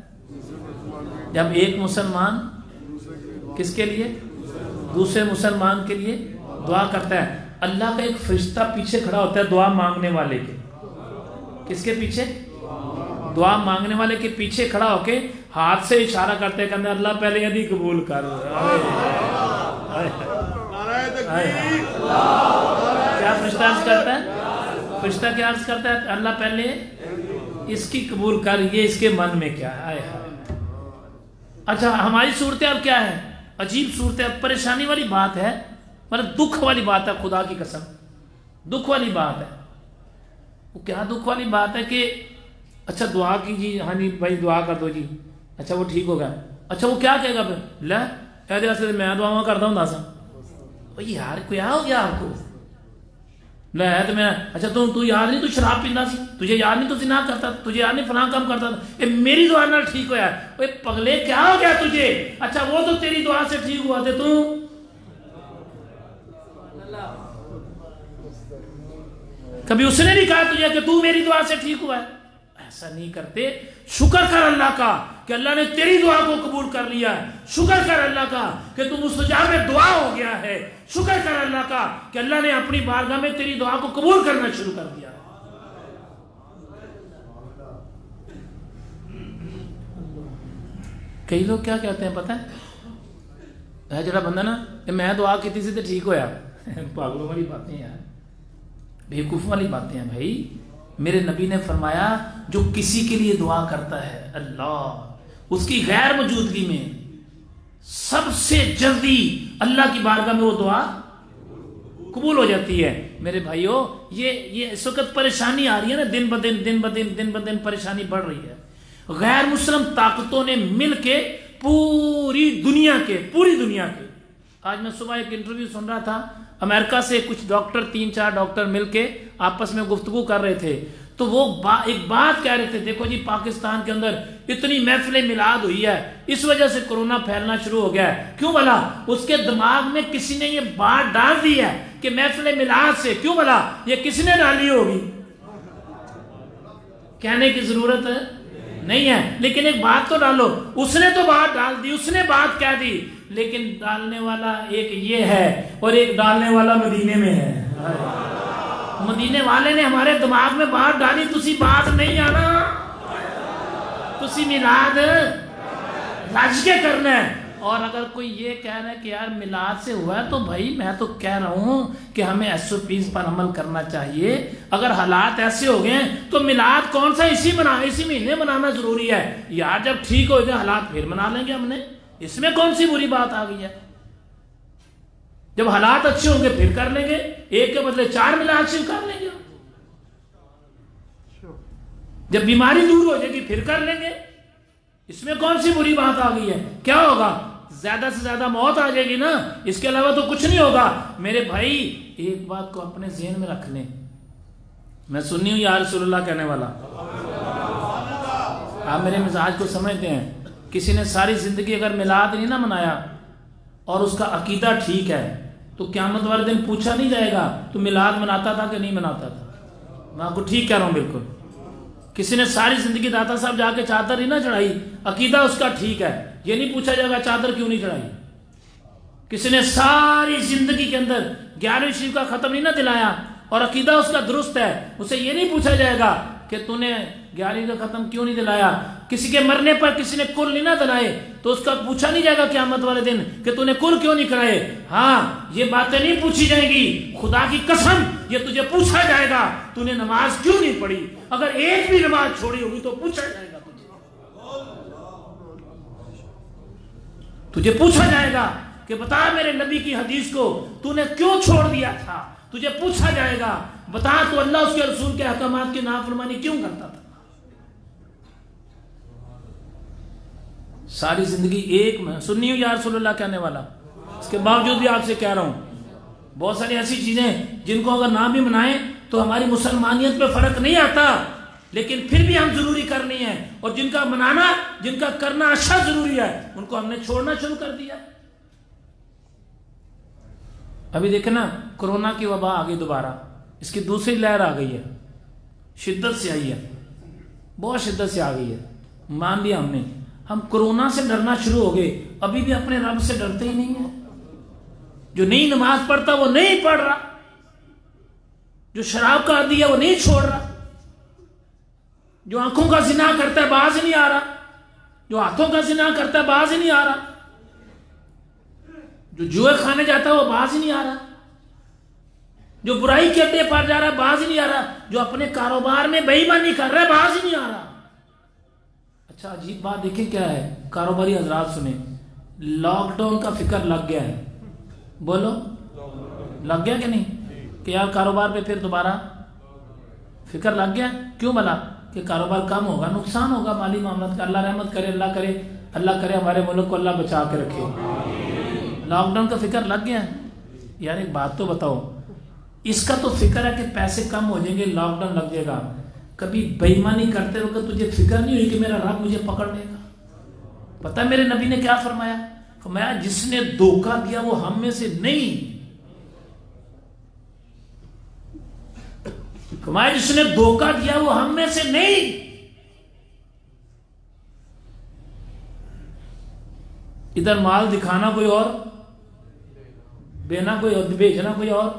جب ایک مسلمان کس کے لیے؟ دوسرے مسلمان کے لیے دعا کرتا ہے, اللہ کا ایک فرشتہ پیچھے کھڑا ہوتا ہے دعا مانگنے والے کے. کس کے پیچھے؟ دعا مانگنے والے کے پیچھے کھڑا ہو کے ہاتھ سے اشارہ کرتے ہیں کہ اللہ پہلے یدی قبول کر. کیا فرشتہ عرض کرتا ہے؟ فرشتہ کیا عرض کرتا ہے؟ اللہ پہلے اس کی قبول کر, یہ اس کے من میں کیا ہے. اچھا ہماری صورتحال کیا ہے؟ عجیب صورتحال, پریشانی والی بات ہے, مطلب دکھ والی بات ہے, خدا کی قسم دکھ والی بات ہے. وہ کیا دکھ والی بات ہے کہ اچھا دعا کیجیے, ہاں جی بھائی دعا کر دو جی, اچھا وہ ٹھیک ہوگا. اچھا وہ کیا کہے گا پھر؟ لے ایسے میں دعا کرتا ہوں داسا یار کیا ہو گیا آپ کو, لے تو میں اچھا تو یاد نہیں تو شراب پینا سی, تجھے یاد نہیں تو زنا کرتا, تجھے یاد نہیں فلاں کام کرتا تھا, میری دعا نہ ٹھیک ہوا ہے. پگلے کیا ہو گیا تجھے؟ اچھا وہ تو تیری دعا سے ٹھیک ہوا تھے, تو کبھی اس نے نہیں کہا تجھے کہ تو میری دعا سے ٹھیک ہوا ہے؟ ایسا نہیں کرتے. شکر کر اللہ کا کہ اللہ نے تیری دعا کو قبول کر لیا ہے, شکر کر اللہ کا کہ تم مستجاب دعا ہو گیا ہے, شکر کر اللہ کا کہ اللہ نے اپنی بارگاہ میں تیری دعا کو قبول کرنا شروع کر دیا. کئی لوگ کیا کہتے ہیں پتہ ہے, جڑا بندہ نا کہ میں دعا کی تھی تو ٹھیک ہویا, پاگلوں والی باتیں یار, بیوقوف والی باتیں ہیں بھائی. میرے نبی نے فرمایا جو کسی کے لیے دعا کرتا ہے اللہ اس کی غیر موجودگی میں سب سے جلدی اللہ کی بارگاہ میں وہ دعا قبول ہو جاتی ہے. میرے بھائیو یہ اس وقت پریشانی آ رہی ہے نا, دن بدن پریشانی بڑھ رہی ہے. غیر مسلم طاقتوں نے مل کے پوری دنیا کے آج میں صبح ایک انٹرویو سن رہا تھا امریکہ سے کچھ ڈاکٹر 3-4 ڈاکٹر مل کے آپس میں گفتگو کر رہے تھے، تو وہ ایک بات کہہ رہے تھے، دیکھو جی پاکستان کے اندر اتنی محفل میلاد ہوئی ہے، اس وجہ سے کورونا پھیلنا شروع ہو گیا ہے، کیوں بھلا؟ اس کے دماغ میں کسی نے یہ بات ڈال دی ہے کہ محفل میلاد سے، کیوں بھلا؟ یہ کس نے ڈالی ہوگی؟ کہنے کی ضرورت نہیں ہے، لیکن ایک بات تو ڈالو، اس نے تو بات ڈال دی، اس نے بات کہہ دی، لیکن ڈالنے والا ایک یہ ہے اور ایک ڈالنے والا مدینے میں ہے۔ مدینے والے نے ہمارے دماغ میں بات ڈالی، تسی بات نہیں آنا، تسی میلاد رج کے کرنا ہے۔ اور اگر کوئی یہ کہہ رہا ہے کہ یار میلاد سے ہوا ہے، تو بھائی میں تو کہہ رہا ہوں کہ ہمیں SOPs پر عمل کرنا چاہیے۔ اگر حالات ایسے ہو گئے تو میلاد کون سا اسی مہینے منانا ضروری ہے یار، جب ٹھیک ہو جائے حالات پھر منا لیں گے ہم نے، اس میں کون سی بری بات آ گئی ہے؟ جب حالات اچھے ہوں گے پھر کر لیں گے، ایک کے بدلے 4 میلاد شریف کر لیں گے، جب بیماری دور ہو جائے گی پھر کر لیں گے، اس میں کون سی بری بات آ گئی ہے؟ کیا ہوگا؟ زیادہ سے زیادہ موت آ جائے گی نا، اس کے علاوہ تو کچھ نہیں ہوگا۔ میرے بھائی ایک بات کو اپنے ذہن میں رکھ لیں، میں سنی ہوں یا رسول اللہ کہنے والا، آپ میرے مزاج کو سمجھتے ہیں، کسی نے ساری زندگی اگر میلاد نہیں نہ منایا اور اس کا عقیدہ ٹھیک ہے تو قیامت والے دن پوچھا نہیں جائے گا تو میلاد مناتا تھا کہ نہیں مناتا تھا؟ میں آپ کو ٹھیک کہہ رہا ہوں بالکل۔ کسی نے ساری زندگی داتا صاحب جا کے چادر نہیں نہ چڑھائی، عقیدہ اس کا ٹھیک ہے، یہ نہیں پوچھا جائے گا چادر کیوں نہیں چڑھائی۔ کسی نے ساری زندگی کے اندر 11ویں شریف کا ختم نہیں نہ دلایا اور عقیدہ اس کا درست ہے، اسے یہ نہیں پوچھا جائے گا کہ تو نے 11ویں کا ختم کیوں نہیں دلایا۔ کسی کے مرنے پر کسی نے کل نہیں نہ دلائے تو اس کا پوچھا نہیں جائے گا قیامت والے دن کہ تو نے کل کیوں نہیں کرائے۔ ہاں یہ باتیں نہیں پوچھی جائیں گی، خدا کی قسم یہ تجھے پوچھا جائے گا تو نے نماز کیوں نہیں پڑھی، اگر ایک بھی نماز چھوڑی ہوگی تو پوچھا جائے گا، تجھے پوچھا جائے گا کہ بتا میرے نبی کی حدیث کو تو نے کیوں چھوڑ دیا تھا، تجھے پوچھا جائے گا بتا تو اللہ اس کے رسول کے احکامات کی نافرمانی کیوں کرتا تھا۔ ساری زندگی ایک میں سنی ہوں یا رسول اللہ کہنے والا، اس کے باوجود بھی آپ سے کہہ رہا ہوں بہت ساری ایسی چیزیں جن کو اگر نہ بھی منائیں تو ہماری مسلمانیت پہ فرق نہیں آتا، لیکن پھر بھی ہم ضروری کرنی ہے، اور جن کا منانا جن کا کرنا اچھا ضروری ہے ان کو ہم نے چھوڑنا شروع کر دیا۔ ابھی دیکھیں نا کورونا کی وبا آ گئی دوبارہ، اس کی دوسری لہر آ گئی ہے، شدت سے آئی ہے، بہت شدت سے آ گئی ہے، مان لیا ہم نے۔ ہم کورونا سے ڈرنا شروع ہو گئے، ابھی بھی اپنے رب سے ڈرتے ہی نہیں ہیں۔ جو نہیں نماز پڑھتا وہ نہیں پڑھ رہا، جو شراب کا عادی ہے وہ نہیں چھوڑ رہا، جو آنکھوں کا زنا کرتا ہے باز ہی نہیں آ رہا، جو ہاتھوں کا زنا کرتا ہے باز ہی نہیں آ رہا، جو جوئے کھانے جاتا ہے وہ باز ہی نہیں آ رہا، جو برائی کے اڈے پر جا رہا ہے باز ہی نہیں آ رہا، جو اپنے کاروبار میں بے ایمانی کر رہا ہے باز ہی نہیں آ رہا۔ اچھا عجیب بات دیکھیں کیا ہے، کاروباری حضرات سنیں، لاک ڈاؤن کا فکر لگ گیا ہے، بولو لگ گیا کہ نہیں، کہ یار کاروبار پہ پھر دوبارہ فکر لگ گیا، کیوں بلا؟ کہ کاروبار کم ہوگا، نقصان ہوگا مالی معاملات کا، اللہ رحمت کرے، اللہ کرے ہمارے ملک کو اللہ بچا کے رکھے۔ لاک ڈاؤن کا فکر لگ گیا، یار ایک بات تو بتاؤ، اس کا تو فکر ہے کہ پیسے کم ہو جائیں گے، لاک ڈاؤن لگ جائے گا، کبھی بے ایمانی کرتے وقت تجھے فکر نہیں ہوئی کہ میرا رب مجھے پکڑ لے گا؟ پتہ ہے میرے نبی نے کیا فرمایا؟ فرمایا جس نے دھوکہ دیا وہ ہم میں سے نہیں، فرمایا جس نے دھوکہ دیا وہ ہم میں سے نہیں۔ ادھر مال دکھانا کوئی اور، دینا کوئی اور، بھیجنا کوئی اور۔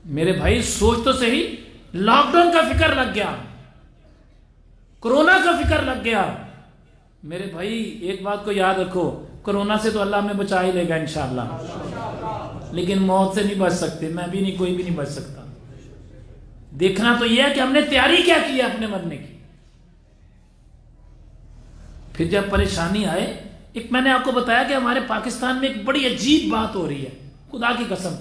میرے بھائی سوچ تو صحیح، لاک ڈاؤن کا فکر لگ گیا، کورونا کا فکر لگ گیا۔ میرے بھائی ایک بات کو یاد رکھو، کورونا سے تو اللہ ہمیں بچا ہی لے گا انشاءاللہ، لیکن موت سے نہیں بچ سکتے، میں بھی نہیں، کوئی بھی نہیں بچ سکتا۔ دیکھنا تو یہ ہے کہ ہم نے تیاری کیا کی ہے اپنے مرنے کی۔ پھر جب پریشانی آئے، ایک میں نے آپ کو بتایا کہ ہمارے پاکستان میں ایک بڑی عجیب بات ہو رہی ہے، خدا کی قسم،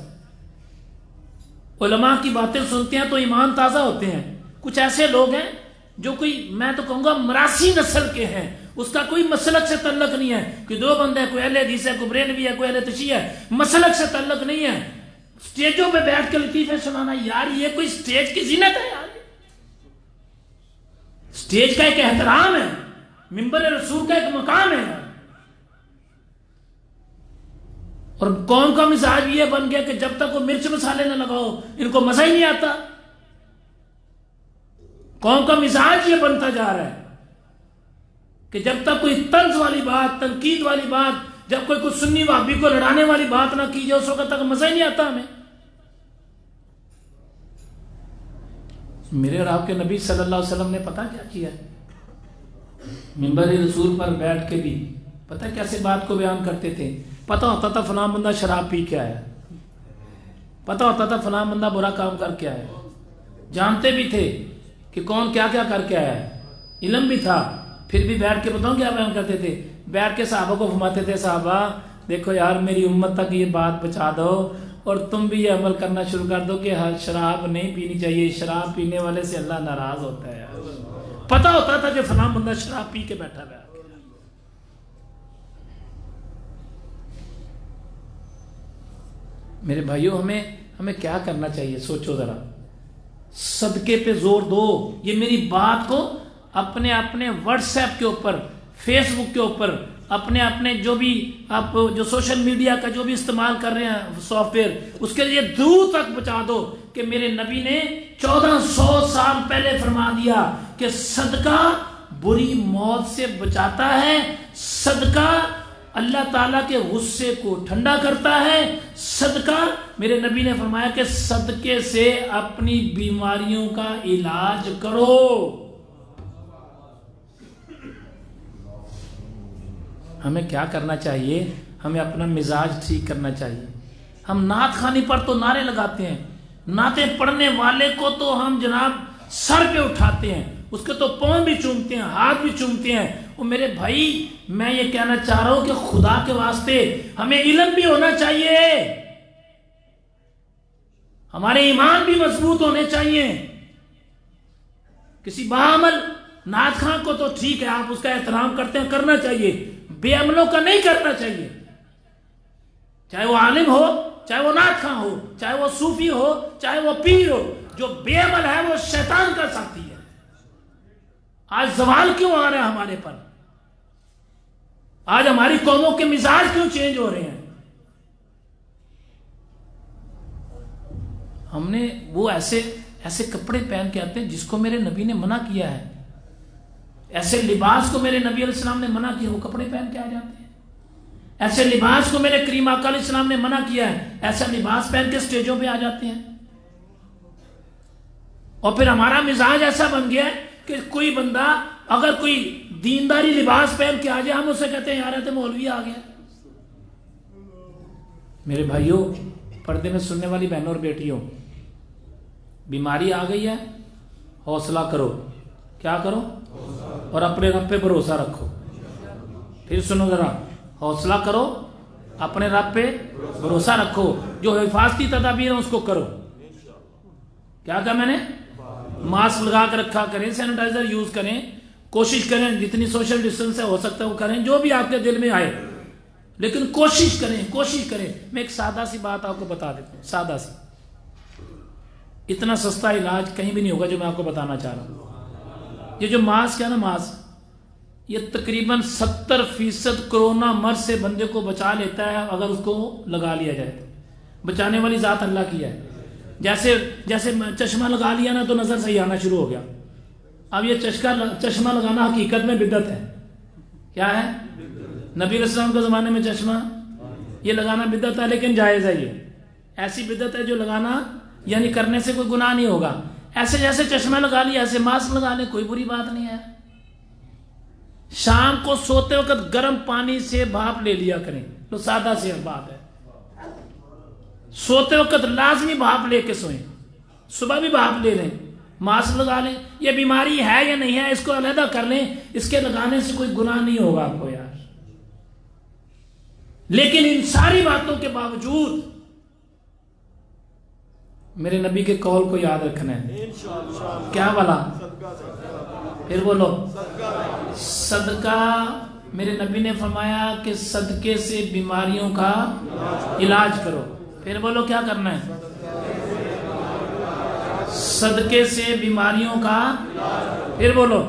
علماء کی باتیں سنتے ہیں تو ایمان تازہ ہوتے ہیں۔ کچھ ایسے لوگ ہیں جو کوئی، میں تو کہوں گا مراسی نسل کے ہیں، اس کا کوئی مسلک سے تعلق نہیں ہے کہ دو بندے، کوئی اہل حدیث ہے، کوئی بریلوی ہے، کوئی اہل تشیع ہے، مسلک سے تعلق نہیں ہے. سٹیجوں پہ بیٹھ کے لطیفے سنانا، یار یہ کوئی سٹیج کی زینت ہے یار؟ سٹیج کا ایک احترام ہے، منبر رسول کا ایک مقام ہے. اور قوم کا مزاج یہ بن گیا کہ جب تک وہ مرچ مسالے نہ لگاؤ ان کو مزہ ہی نہیں آتا. قوم کا مزاج یہ بنتا جا رہا ہے کہ جب تک کوئی طنز والی بات، تنقید والی بات، جب کوئی سنی وہابی کو لڑانے والی بات نہ کی جائے اس وقت تک مزہ ہی نہیں آتا ہمیں. میرے اور آپ کے نبی صلی اللہ علیہ وسلم نے پتہ کیا کیا؟ منبر رسول پر بیٹھ کے بھی پتہ کیسے بات کو بیان کرتے تھے. پتہ ہوتا تھا فلاں بندہ شراب پی کے آیا، پتہ ہوتا تھا فلاں بندہ برا کام کر کے آیا، جانتے بھی تھے کہ کون کیا کیا کر کے آیا ہے، علم بھی تھا. پھر بھی بیٹھ کے بتاؤں کیا بیان کرتے تھے؟ بیٹھ کے صحابہ کو فرماتے تھے صحابہ دیکھو یار میری امت تک یہ بات پہنچا دو اور تم بھی یہ عمل کرنا شروع کر دو کہ شراب نہیں پینی چاہیے، شراب پینے والے سے اللہ ناراض ہوتا ہے. پتہ ہوتا تھا کہ فلاں بندہ شراب پی کے بیٹھا ہوا ہے. میرے بھائیوں ہمیں کیا کرنا چاہیے؟ سوچو ذرا. صدقے پہ زور دو. یہ میری بات کو اپنے واٹس ایپ کے اوپر، فیس بک کے اوپر، اپنے جو بھی آپ جو سوشل میڈیا کا جو بھی استعمال کر رہے ہیں سافٹ ویئر، اس کے لیے دور تک پہنچا دو کہ میرے نبی نے 1400 سال پہلے فرما دیا کہ صدقہ بری موت سے بچاتا ہے، صدقہ اللہ تعالیٰ کے غصے کو ٹھنڈا کرتا ہے، صدقہ میرے نبی نے فرمایا کہ صدقے سے اپنی بیماریوں کا علاج کرو. ہمیں کیا کرنا چاہیے؟ ہمیں اپنا مزاج ٹھیک کرنا چاہیے. ہم نعت خوانی پر تو نعرے لگاتے ہیں، نعتیں پڑھنے والے کو تو ہم جناب سر پہ اٹھاتے ہیں، اس کے تو پاؤں بھی چومتے ہیں، ہاتھ بھی چومتے ہیں. اور میرے بھائی میں یہ کہنا چاہ رہا ہوں کہ خدا کے واسطے ہمیں علم بھی ہونا چاہیے، ہمارے ایمان بھی مضبوط ہونے چاہیے. کسی باعمل نعت خواں کو تو ٹھیک ہے آپ اس کا احترام کرتے ہیں، کرنا چاہیے، بے عملوں کا نہیں کرنا چاہیے. چاہے وہ عالم ہو، چاہے وہ نعت خواں ہو، چاہے وہ صوفی ہو، چاہے وہ پیر ہو. جو بے عمل ہے وہ شیطان کا ساتھی ہے. آج زوال کیوں آ رہا ہے ہمارے پر؟ آج ہماری قوموں کے مزاج کیوں چینج ہو رہے ہیں؟ ہم نے وہ ایسے کپڑے پہن کے آتے ہیں جس کو میرے نبی نے منع کیا ہے، ایسے لباس کو میرے نبی علیہ السلام نے منع کیا، وہ کپڑے پہن کے آ جاتے ہیں. ایسے لباس کو میرے کریم آقا علیہ السلام نے منع کیا ہے، ایسا لباس پہن کے سٹیجوں پہ آ جاتے ہیں. اور پھر ہمارا مزاج ایسا بن گیا ہے کہ کوئی بندہ اگر کوئی دینداری لباس پہن کے آ جائے ہم اسے کہتے ہیں یار تو مولوی آ گیا. میرے بھائیوں، پردے میں سننے والی بہنوں اور بیٹیوں، بیماری آ گئی ہے، حوصلہ کرو. کیا کرو؟ اور اپنے رب پہ بھروسہ رکھو. پھر سنو ذرا، حوصلہ کرو، اپنے رب پہ بھروسہ رکھو، جو حفاظتی تدابیر ہیں اس کو کرو. کیا کہا میں نے؟ ماسک لگا کر رکھا کریں، سینیٹائزر یوز کریں، کوشش کریں جتنی سوشل ڈسٹینس سے ہو سکتا ہے وہ کریں، جو بھی آپ کے دل میں آئے، لیکن کوشش کریں. میں ایک سادہ سی بات آپ کو بتا دیتا ہوں، سادہ سی. اتنا سستا علاج کہیں بھی نہیں ہوگا جو میں آپ کو بتانا چاہ رہا ہوں. یہ جو ماسک ہے نا، ماسک یہ تقریباً 70% کرونا مرض سے بندے کو بچا لیتا ہے اگر اس کو لگا لیا جائے. بچانے والی ذات اللہ کی ہے. جیسے چشمہ لگا لیا نا تو نظر صحیح آنا شروع ہو گیا. اب یہ چشمہ لگانا حقیقت میں بدعت ہے. کیا ہے؟ نبی علیہ السلام کے زمانے میں چشمہ یہ لگانا بدعت ہے، لیکن جائز ہے. یہ ایسی بدعت ہے جو لگانا یعنی کرنے سے کوئی گناہ نہیں ہوگا. ایسے جیسے چشمہ لگا لیا ایسے ماسک لگا لیں، کوئی بری بات نہیں ہے. شام کو سوتے وقت گرم پانی سے بھاپ لے لیا کریں، تو سادہ سی بات ہے. سوتے وقت لازمی بھاپ لے کے سوئیں، صبح بھی بھاپ لے لیں، ماسک لگا لیں. یہ بیماری ہے یا نہیں ہے اس کو علیحدہ کر لیں، اس کے لگانے سے کوئی گناہ نہیں ہوگا آپ کو یار. لیکن ان ساری باتوں کے باوجود میرے نبی کے قول کو یاد رکھنا ہے. کیا والا؟ پھر بولو صدقہ. میرے نبی نے فرمایا کہ صدقے سے بیماریوں کا علاج کرو. پھر بولو کیا کرنا ہے؟ صدقے سے بیماریوں کا. پھر بولو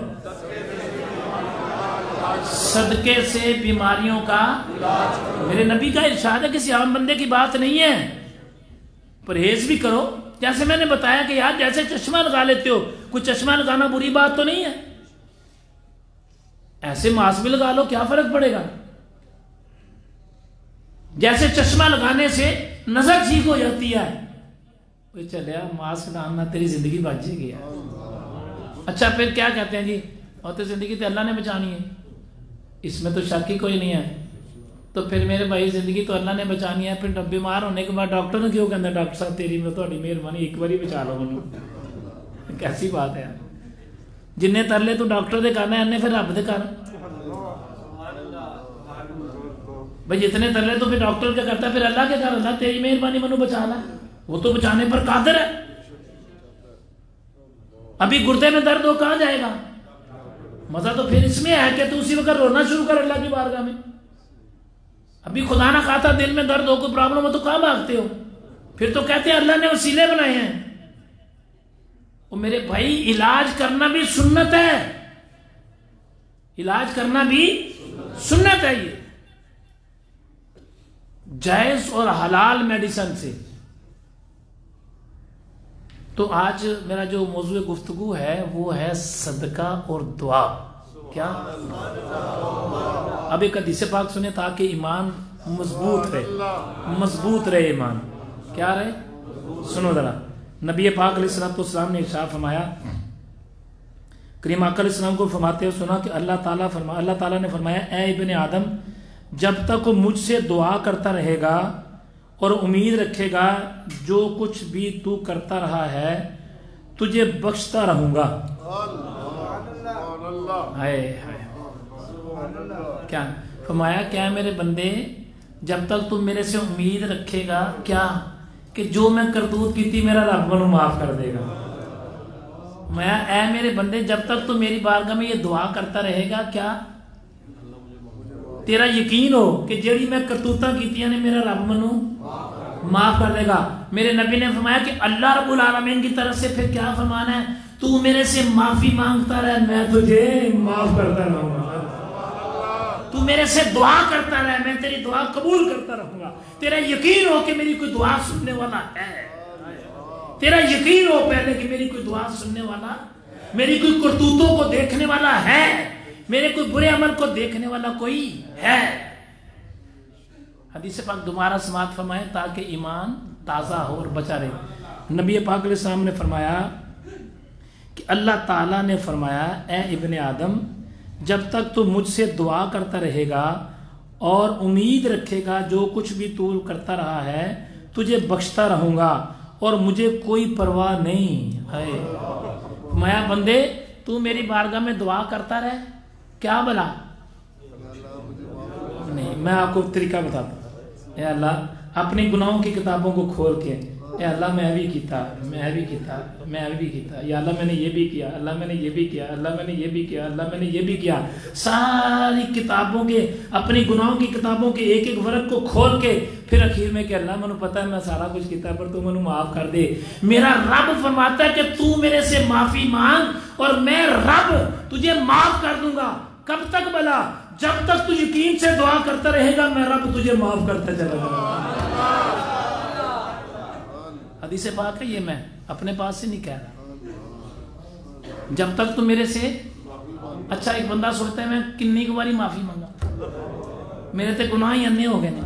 صدقے سے بیماریوں کا. میرے نبی کا ارشاد ہے، کسی عام بندے کی بات نہیں ہے. پرہیز بھی کرو، جیسے میں نے بتایا کہ یار جیسے چشمہ لگا لیتے ہو، کوئی چشمہ لگانا بری بات تو نہیں ہے، ایسے ماسک بھی لگا لو، کیا فرق پڑے گا؟ جیسے چشمہ لگانے سے نظر ٹھیک ہو جاتی ہے، چلے ماسک ڈالنا تیری زندگی بچ جائے گی. اچھا پھر کیا کہتے ہیں جی اور تو زندگی تو اللہ نے بچانی ہے، اس میں تو شک ہی کوئی نہیں ہے. تو پھر میرے بھائی زندگی تو اللہ نے بچانی ہے، پھر بیمار ہونے کے بعد ڈاکٹر نے کیوں کہنا ڈاکٹر صاحب تیری میں تھوڑی مہربانی ایک بار ہی بچا لو منو؟ کیسی بات ہے؟ جنہیں ترلے تو ڈاکٹر دے کرنا ہے پھر رب دے کر. بھائی جتنے ترلے تو پھر ڈاکٹر کیا کرتا ہے، پھر اللہ کے کر. اللہ تیری مہربانی منو بچا لا، وہ تو بچانے پر قادر ہے. ابھی گردے میں درد ہو کہاں جائے گا؟ مزہ تو پھر اس میں ہے کہ تو اسی وقت رونا شروع کر اللہ کی بارگاہ میں. ابھی خدا نہ خواستہ دل میں درد ہو کوئی پرابلم ہو تو کہاں بھاگتے ہو؟ پھر تو کہتے ہیں اللہ نے وسیلے بنائے ہیں. وہ میرے بھائی علاج کرنا بھی سنت ہے، علاج کرنا بھی سنت ہے. یہ جائز اور حلال میڈیسن سے. تو آج میرا جو موضوع گفتگو ہے وہ ہے صدقہ اور دعا. کیا؟ اب ایک حدیث پاک سنیں تاکہ ایمان مضبوط رہے ایمان. کیا رہے؟ سنو ذرا. نبی پاک علیہ السلام نے ارشاد فرمایا، کریم آقا علیہ السلام کو فرماتے ہوئے سنا کہ اللہ تعالیٰ نے فرمایا اے ابن آدم، جب تک وہ مجھ سے دعا کرتا رہے گا اور امید رکھے گا جو کچھ بھی تو کرتا رہا ہے تجھے بخشتا رہوں گا. کیا فرمایا؟ کیا میرے بندے جب تک تم میرے سے امید رکھے گا کیا کہ جو میں کرتوت کی تھی میرا رب منو معاف کر دے گا. میں اے میرے بندے جب تک تو میری بارگاہ میں یہ دعا کرتا رہے گا کیا تیرا یقین ہو کہ جیڑی میں کرتوتاں کیتیاں نے میرا رب منو معاف کر دے گا. میرے نبی نے فرمایا کہ اللہ رب العالمین کی طرف سے پھر کیا فرمانا ہے؟ تو میرے سے معافی مانگتا رہے میں تجھے معاف کرتا رہوں گا. تو میرے سے دعا کرتا رہے میں تیری دعا قبول کرتا رہوں گا. تیرا یقین ہو کہ میری کوئی دعا سننے والا ہے، تیرا یقین ہو پہلے کہ میری کوئی دعا سننے والا، میری کوئی کرتوتوں کو دیکھنے والا ہے، میرے کوئی برے عمل کو دیکھنے والا کوئی ہے. حدیث پاک دوبارہ سماعت فرمائیں تاکہ ایمان تازہ ہو اور بچا رہے. نبی پاک علیہ السلام نے فرمایا کہ اللہ تعالیٰ نے فرمایا اے ابن آدم، جب تک تو مجھ سے دعا کرتا رہے گا اور امید رکھے گا جو کچھ بھی تو کرتا رہا ہے تجھے بخشتا رہوں گا اور مجھے کوئی پرواہ نہیں ہے. فرمایا بندے تو میری بارگاہ میں دعا کرتا رہے، کیا بلا نہیں. میں آپ کو طریقہ بتاتا ہوں. اے اللہ اپنی گناہوں کی کتابوں کو کھول کے، اے اللہ میں بھی کیتا، یا اللہ میں نے یہ بھی کیا، اللہ میں نے یہ بھی کیا، اللہ میں نے یہ بھی کیا، اللہ میں نے یہ بھی کیا. ساری کتابوں کے، اپنی گناہوں کی کتابوں کے ایک ایک ورق کو کھول کے پھر اخیر میں کہ اللہ منو پتہ ہے میں سارا کچھ کیتا پر تو منو معاف کر دے. میرا رب فرماتا ہے کہ تو میرے سے معافی مانگ اور میں رب تجھے معاف کر دوں گا. کب تک بلا؟ جب تک تو یقین سے دعا کرتا رہے گا میں رب تجھے معاف کرتا چلا جاؤں. حدیث پاک ہے یہ، میں اپنے پاس سے نہیں کہہ رہا. جب تک تو میرے سے. اچھا ایک بندہ سوچتا ہے میں کنی کو باری معافی مانگا، میرے تے گناہ ہی انے ہو گئے نے،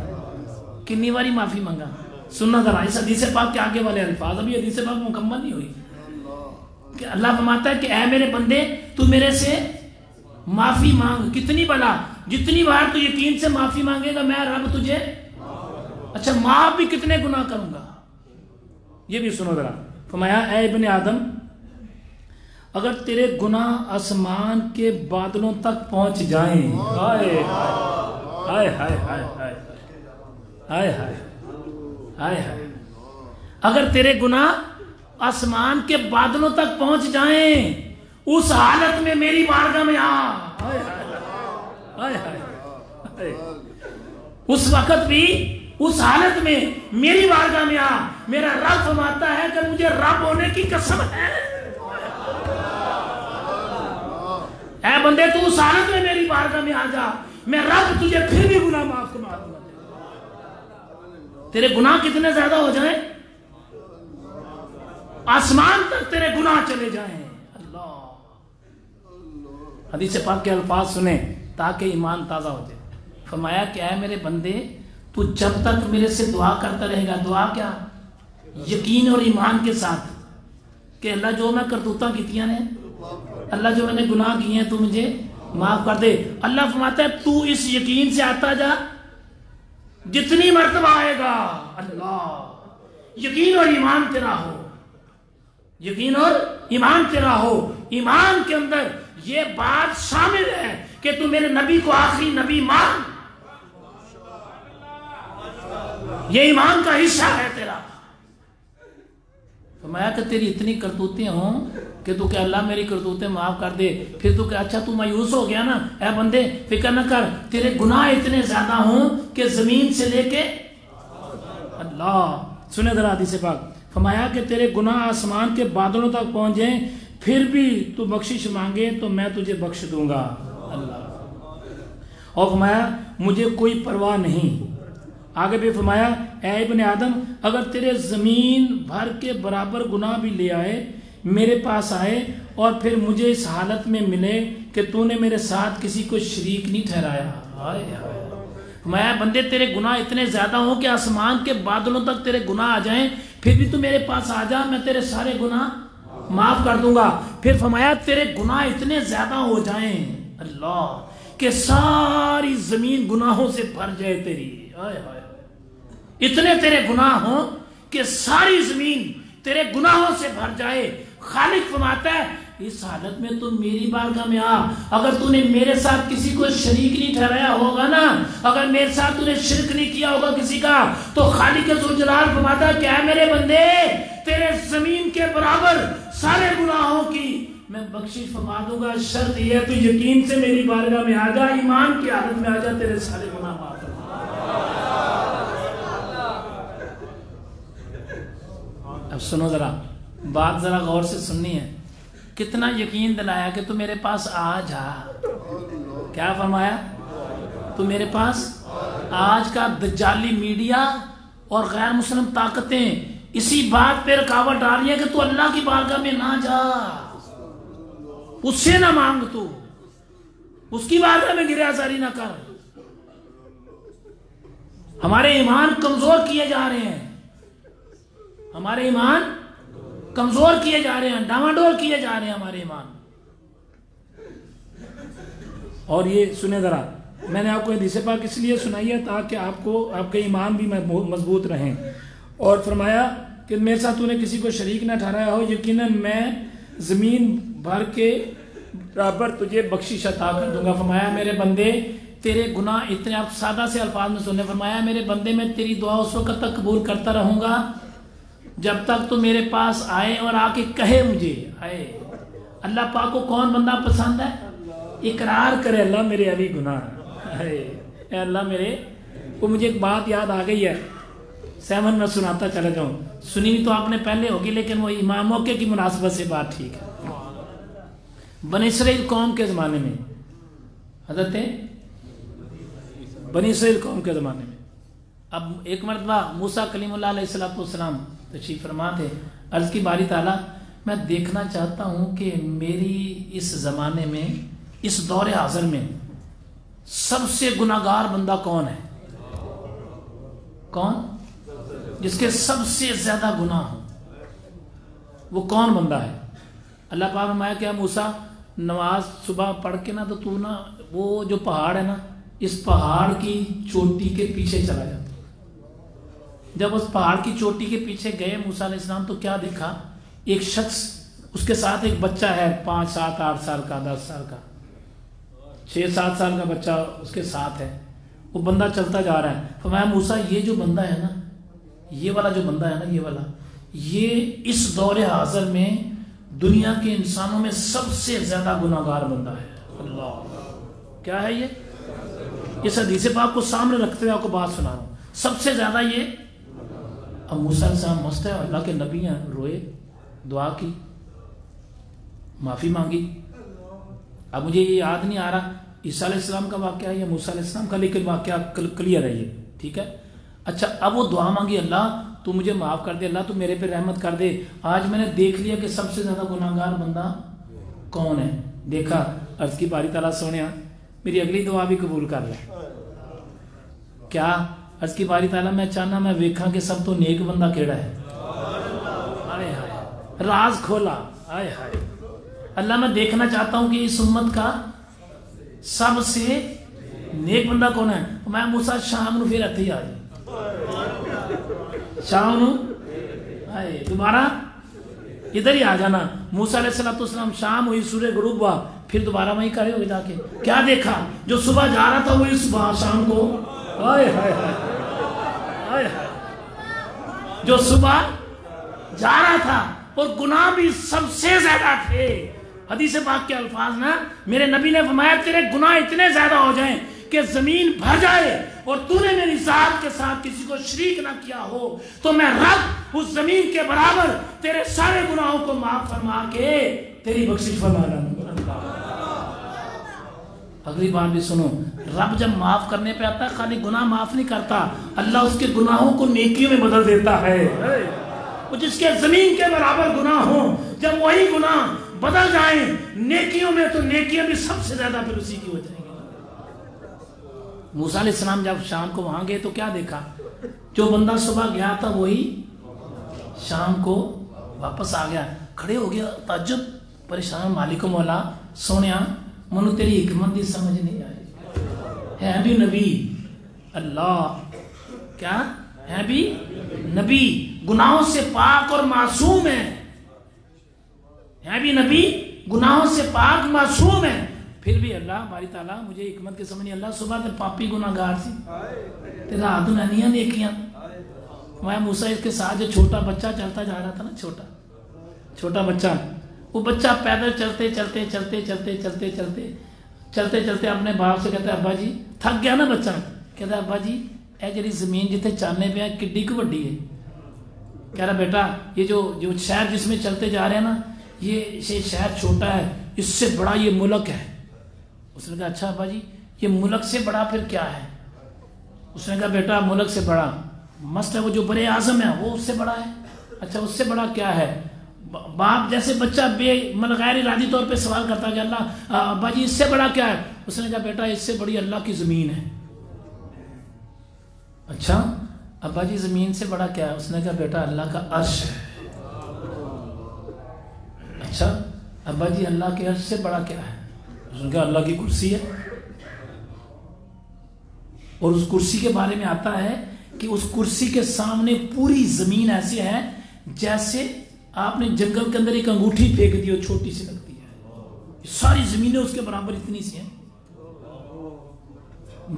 کنی باری معافی مانگا. سننا ذرا اس حدیث پاک کے آگے والے الفاظ، ابھی حدیث پاک مکمل نہیں ہوئی. کہ اللہ فرماتا ہے کہ اے میرے بندے تو میرے سے معافی مانگ. کتنی بلا؟ جتنی بار تو یقین سے معافی مانگے گا میں رب تجھے. اچھا معاف بھی کتنے گناہ کروں گا یہ بھی سنو ذرا. فرمایا اے ابن آدم اگر تیرے گناہ آسمان کے بادلوں تک پہنچ جائیں، ہائے ہائے ہائے ہائے ہائے ہائے ہائے، اگر تیرے گناہ آسمان کے بادلوں تک پہنچ جائیں اس حالت میں میری بارگاہ میں اس وقت بھی اس حالت میں میری بارگاہ میں میرا رب فرماتا ہے کہ مجھے رب ہونے کی قسم ہے، اے بندے تو اس حالت میں میری بارگاہ میں آ جا، میں رب تجھے پھر بھی گناہ معاف کروا دوں گا۔ تیرے گناہ کتنے زیادہ ہو جائیں، آسمان تک تیرے گناہ چلے جائیں۔ اللہ، حدیث پاک کے الفاظ سنیں تاکہ ایمان تازہ ہو جائے۔ فرمایا کہ اے میرے بندے تو جب تک میرے سے دعا کرتا رہے گا، دعا کیا؟ یقین اور ایمان کے ساتھ کہ اللہ جو میں کرتوتاں کیتیاں نے، اللہ جو میں نے گناہ کیے ہیں تو مجھے معاف کر دے۔ اللہ فرماتا ہے تو اس یقین سے آتا جا، جتنی مرتبہ آئے گا اللہ یقین اور ایمان تیرا ہو، یقین اور ایمان تیرا ہو۔ ایمان کے اندر یہ بات شامل ہے کہ تو میرے نبی کو آخری نبی مان، یہ ایمان کا حصہ ہے تیرا۔ فرمایا کہ تیری اتنی کرتوتیں ہوں کہ تو کہ اللہ میری کرتوتیں معاف کر دے، پھر تو کہ اچھا تو مایوس ہو گیا نا، اے بندے فکر نہ کر، تیرے گناہ اتنے زیادہ ہوں کہ زمین سے لے کے اللہ، سنے ذرا حدیث پاک، فرمایا کہ تیرے گناہ آسمان کے بادلوں تک پہنچ جائیں پھر بھی تو بخشش مانگے تو میں تجھے بخش دوں گا اللہ۔ اور فرمایا مجھے کوئی پرواہ نہیں۔ آگے بھی فرمایا اے ابن آدم اگر تیرے زمین بھر کے برابر گناہ بھی لے آئے، میرے پاس آئے اور پھر مجھے اس حالت میں ملے کہ تو نے میرے ساتھ کسی کو شریک نہیں ٹھہرایا، میں بندے تیرے گناہ اتنے زیادہ ہوں کہ آسمان کے بادلوں تک تیرے گناہ آ جائیں پھر بھی تو میرے پاس آ جا، میں تیرے سارے گناہ معاف کر دوں گا۔ پھر فرمایا تیرے گناہ اتنے زیادہ ہو جائیں اللہ کہ ساری زمین گناہوں سے بھر جائے تیری، اتنے تیرے گناہ ہوں کہ ساری زمین تیرے گناہوں سے بھر جائے۔ خالق فرماتا ہے اس حالت میں تو میری بارگاہ میں آ، اگر تو نے میرے ساتھ کسی کو شریک نہیں ٹھہرایا ہوگا نا، اگر میرے ساتھ تو نے شرک نہیں کیا ہوگا کسی کا، تو خالق ذوالجلال فرماتا ہے کیا ہے میرے بندے تیرے زمین کے برابر سارے گناہوں کی میں بخشش فرما دوں گا، شرط یہ ہے تو یقین سے میری بارگاہ میں آ جا، ایمان کی حالت میں آ جا، تیرے سارے گناہ معاف کر دوں گا۔ اب سنو ذرا بات، ذرا غور سے سننی ہے۔ کتنا یقین دلایا کہ تو میرے پاس آ جا، کیا فرمایا؟ تو میرے پاس آج کا دجالی میڈیا اور غیر مسلم طاقتیں اسی بات پہ رکاوٹ ڈال رہی ہے کہ تو اللہ کی بارگاہ میں نہ جا، اس سے نہ مانگ، تو اس کی بارگاہ میں گریہ زاری نہ کر۔ ہمارے ایمان کمزور کیے جا رہے ہیں، ہمارے ایمان کمزور کیے جا رہے ہیں، ڈاواڈول کیے جا رہے ہیں ہمارے ایمان۔ اور یہ سنیں ذرا، میں نے آپ کو حدیث پاک اس لیے سنائی ہے تاکہ آپ کے ایمان بھی مضبوط رہیں۔ اور فرمایا کہ میرے ساتھ تو نے کسی کو شریک نہ ٹھہرایا ہو، یقیناً میں زمین بھر کے برابر تجھے بخشش عطا کر دوں گا۔ فرمایا میرے بندے تیرے گناہ اتنے، آپ سادہ سے الفاظ میں سننے، فرمایا میرے بندے میں تیری دعا اس وقت تک قبول کرتا رہوں گا جب تک تو میرے پاس آئے اور آ کے کہے مجھے آئے۔ اللہ پاک کو کون بندہ پسند ہے؟ اقرار کرے اللہ میرے علی گناہ، اے اللہ میرے کو۔ مجھے ایک بات یاد آ گئی ہے، سیمن میں سناتا چلا جاؤں، سنی تو آپ نے پہلے ہوگی لیکن وہ امام موقع کی مناسبت سے بات ٹھیک ہے۔ بنی اسرائیل قوم کے زمانے میں، حضرت بنی اسرائیل قوم کے زمانے میں، اب ایک مرتبہ موسیٰ کلیم اللہ علیہ السلام تشریف فرما تھے، عرض کی باری تعالیٰ میں دیکھنا چاہتا ہوں کہ میری اس زمانے میں، اس دور حاضر میں سب سے گناہگار بندہ کون ہے؟ کون؟ جس کے سب سے زیادہ گناہ ہوں، وہ کون بندہ ہے؟ اللہ پاک نے فرمایا کہ موسیٰ نماز صبح پڑھ کے نا تو نا وہ جو پہاڑ ہے نا، اس پہاڑ کی چوٹی کے پیچھے چلا جاتا۔ جب اس پہاڑ کی چوٹی کے پیچھے گئے موسیٰ علیہ السلام تو کیا دیکھا؟ ایک شخص، اس کے ساتھ ایک بچہ ہے، 5 7 8 سال کا، 10 سال کا، 6 7 سال کا بچہ اس کے ساتھ ہے۔ وہ بندہ چلتا جا رہا ہے۔ فرمایا موسیٰ یہ جو بندہ ہے نا، یہ والا جو بندہ ہے نا، یہ والا، یہ اس دور حاضر میں دنیا کے انسانوں میں سب سے زیادہ گناہگار بندہ ہے. اللہ کیا ہے یہ؟ اس حدیث پاک کو سامنے رکھتے ہوئے آپ کو بات سنا رہا ہوں. سب سے زیادہ یہ. اب موسیٰ علیہ السلام مست ہے، اللہ کے نبی ہیں، روئے، دعا کی، معافی مانگی. اب مجھے یہ یاد نہیں آ رہا عیسیٰ علیہ السلام کا واقعہ ہے یا موسیٰ علیہ السلام کا، لیکن واقعہ کلیئر ہے یہ. ٹھیک ہے. اچھا اب وہ دعا مانگی، اللہ تو مجھے معاف کر دے، اللہ تو میرے پہ رحمت کر دے. آج میں نے دیکھ لیا کہ سب سے زیادہ گناہگار بندہ کون ہے. دیکھا عرض کی باری تعالیٰ سونیا میری اگلی دعا بھی قبول کر لے. کیا عرض کی باری تعالیٰ میں چاہنا میں ویکھاں کہ سب تو نیک بندہ کیڑا ہے. آئے ہائے راز کھولا. آئے ہائے اللہ میں دیکھنا چاہتا ہوں کہ اس امت کا سب سے نیک بندہ کون ہے. میں موسیٰ شام نو پھر اتھے ہی آ جائے شام نو آئے دوبارہ ادھر ہی آ جانا. موسیٰ علیہ السلام شام ہوئی، سورہ غروب ہوا، پھر دوبارہ وہیں کھڑے ہو جا کے کیا دیکھا؟ جو صبح جا رہا تھا وہی صبح شام کو. آئے ہائے ہائے ہائے جو صبح جا رہا تھا اور گناہ بھی سب سے زیادہ تھے. حدیث پاک کے الفاظ نا میرے نبی نے فرمایا تیرے گناہ اتنے زیادہ ہو جائیں کہ زمین بھر جائے اور تو نے میری ذات کے ساتھ کسی کو شریک نہ کیا ہو تو میں رب اس زمین کے برابر تیرے سارے گناہوں کو معاف فرما کے تیری بخشش فرما رہا ہوں. اگلی بار بھی سنو، رب جب معاف کرنے پہ آتا ہے خالی گناہ معاف نہیں کرتا، اللہ اس کے گناہوں کو نیکیوں میں بدل دیتا ہے. وہ جس کے زمین کے برابر گناہ ہوں جب وہی گناہ بدل جائیں نیکیوں میں تو نیکیاں بھی سب سے زیادہ پھر اسی کی ہو جائیں گی. موسیٰ علیہ السلام جب شام کو وہاں گئے تو کیا دیکھا؟ جو بندہ صبح گیا تھا وہی شام کو واپس آ گیا. کھڑے ہو گیا تعجب پریشان، مالک مولا سونیا منو تیری حکمت دی سمجھ نہیں آئی. ہے بھی نبی اللہ، کیا ہے بھی نبی، گناہوں سے پاک اور معصوم ہے بھی نبی، گناہوں سے پاک معصوم ہے. پھر بھی اللہ باری تعالیٰ مجھے حکمت کے سمجھ نہیں. اللہ صبح تے پاپی گناہگار سی تے رات ننیاں دیکھیاں. میں موسیٰ اس کے ساتھ جو چھوٹا بچہ چلتا جا رہا تھا نا، چھوٹا بچہ، وہ بچہ پیدل چلتے چلتے چلتے چلتے چلتے چلتے چلتے چلتے اپنے باپ سے کہتا ہے ابا جی، تھک گیا نا بچہ، کہتا ہے ابا جی اے جڑی زمین جتنے چانے پہ کڈی کو وڈی ہے. کہہ رہا بیٹا یہ جو شہر جس میں چلتے جا رہے ہیں نا یہ شہر چھوٹا ہے، اس سے بڑا یہ ملک ہے. اس نے کہا اچھا ابا جی یہ ملک سے بڑا پھر کیا ہے؟ اس نے کہا بیٹا ملک سے بڑا مست ہے وہ جو بڑے اعظم ہے وہ اس سے بڑا ہے. اچھا اس سے بڑا کیا ہے؟ باپ جیسے بچہ غیر ارادی طور پہ سوال کرتا کہ اللہ ابا جی اس سے بڑا کیا ہے؟ اس نے کہا بیٹا اس سے بڑی اللہ کی زمین ہے. اچھا ابا جی زمین سے بڑا کیا ہے؟ اس نے کہا بیٹا اللہ کا عرش ہے. اچھا ابا جی اللہ کے عرش سے بڑا کیا ہے؟ اس نے کہا اللہ کی کرسی ہے. اور اس کرسی کے بارے میں آتا ہے کہ اس کرسی کے سامنے پوری زمین ایسی ہے جیسے آپ نے جنگل کے اندر ایک انگوٹھی پھینک دی اور چھوٹی سی لگتی ہے. ساری زمینیں اس کے برابر اتنی سی ہیں.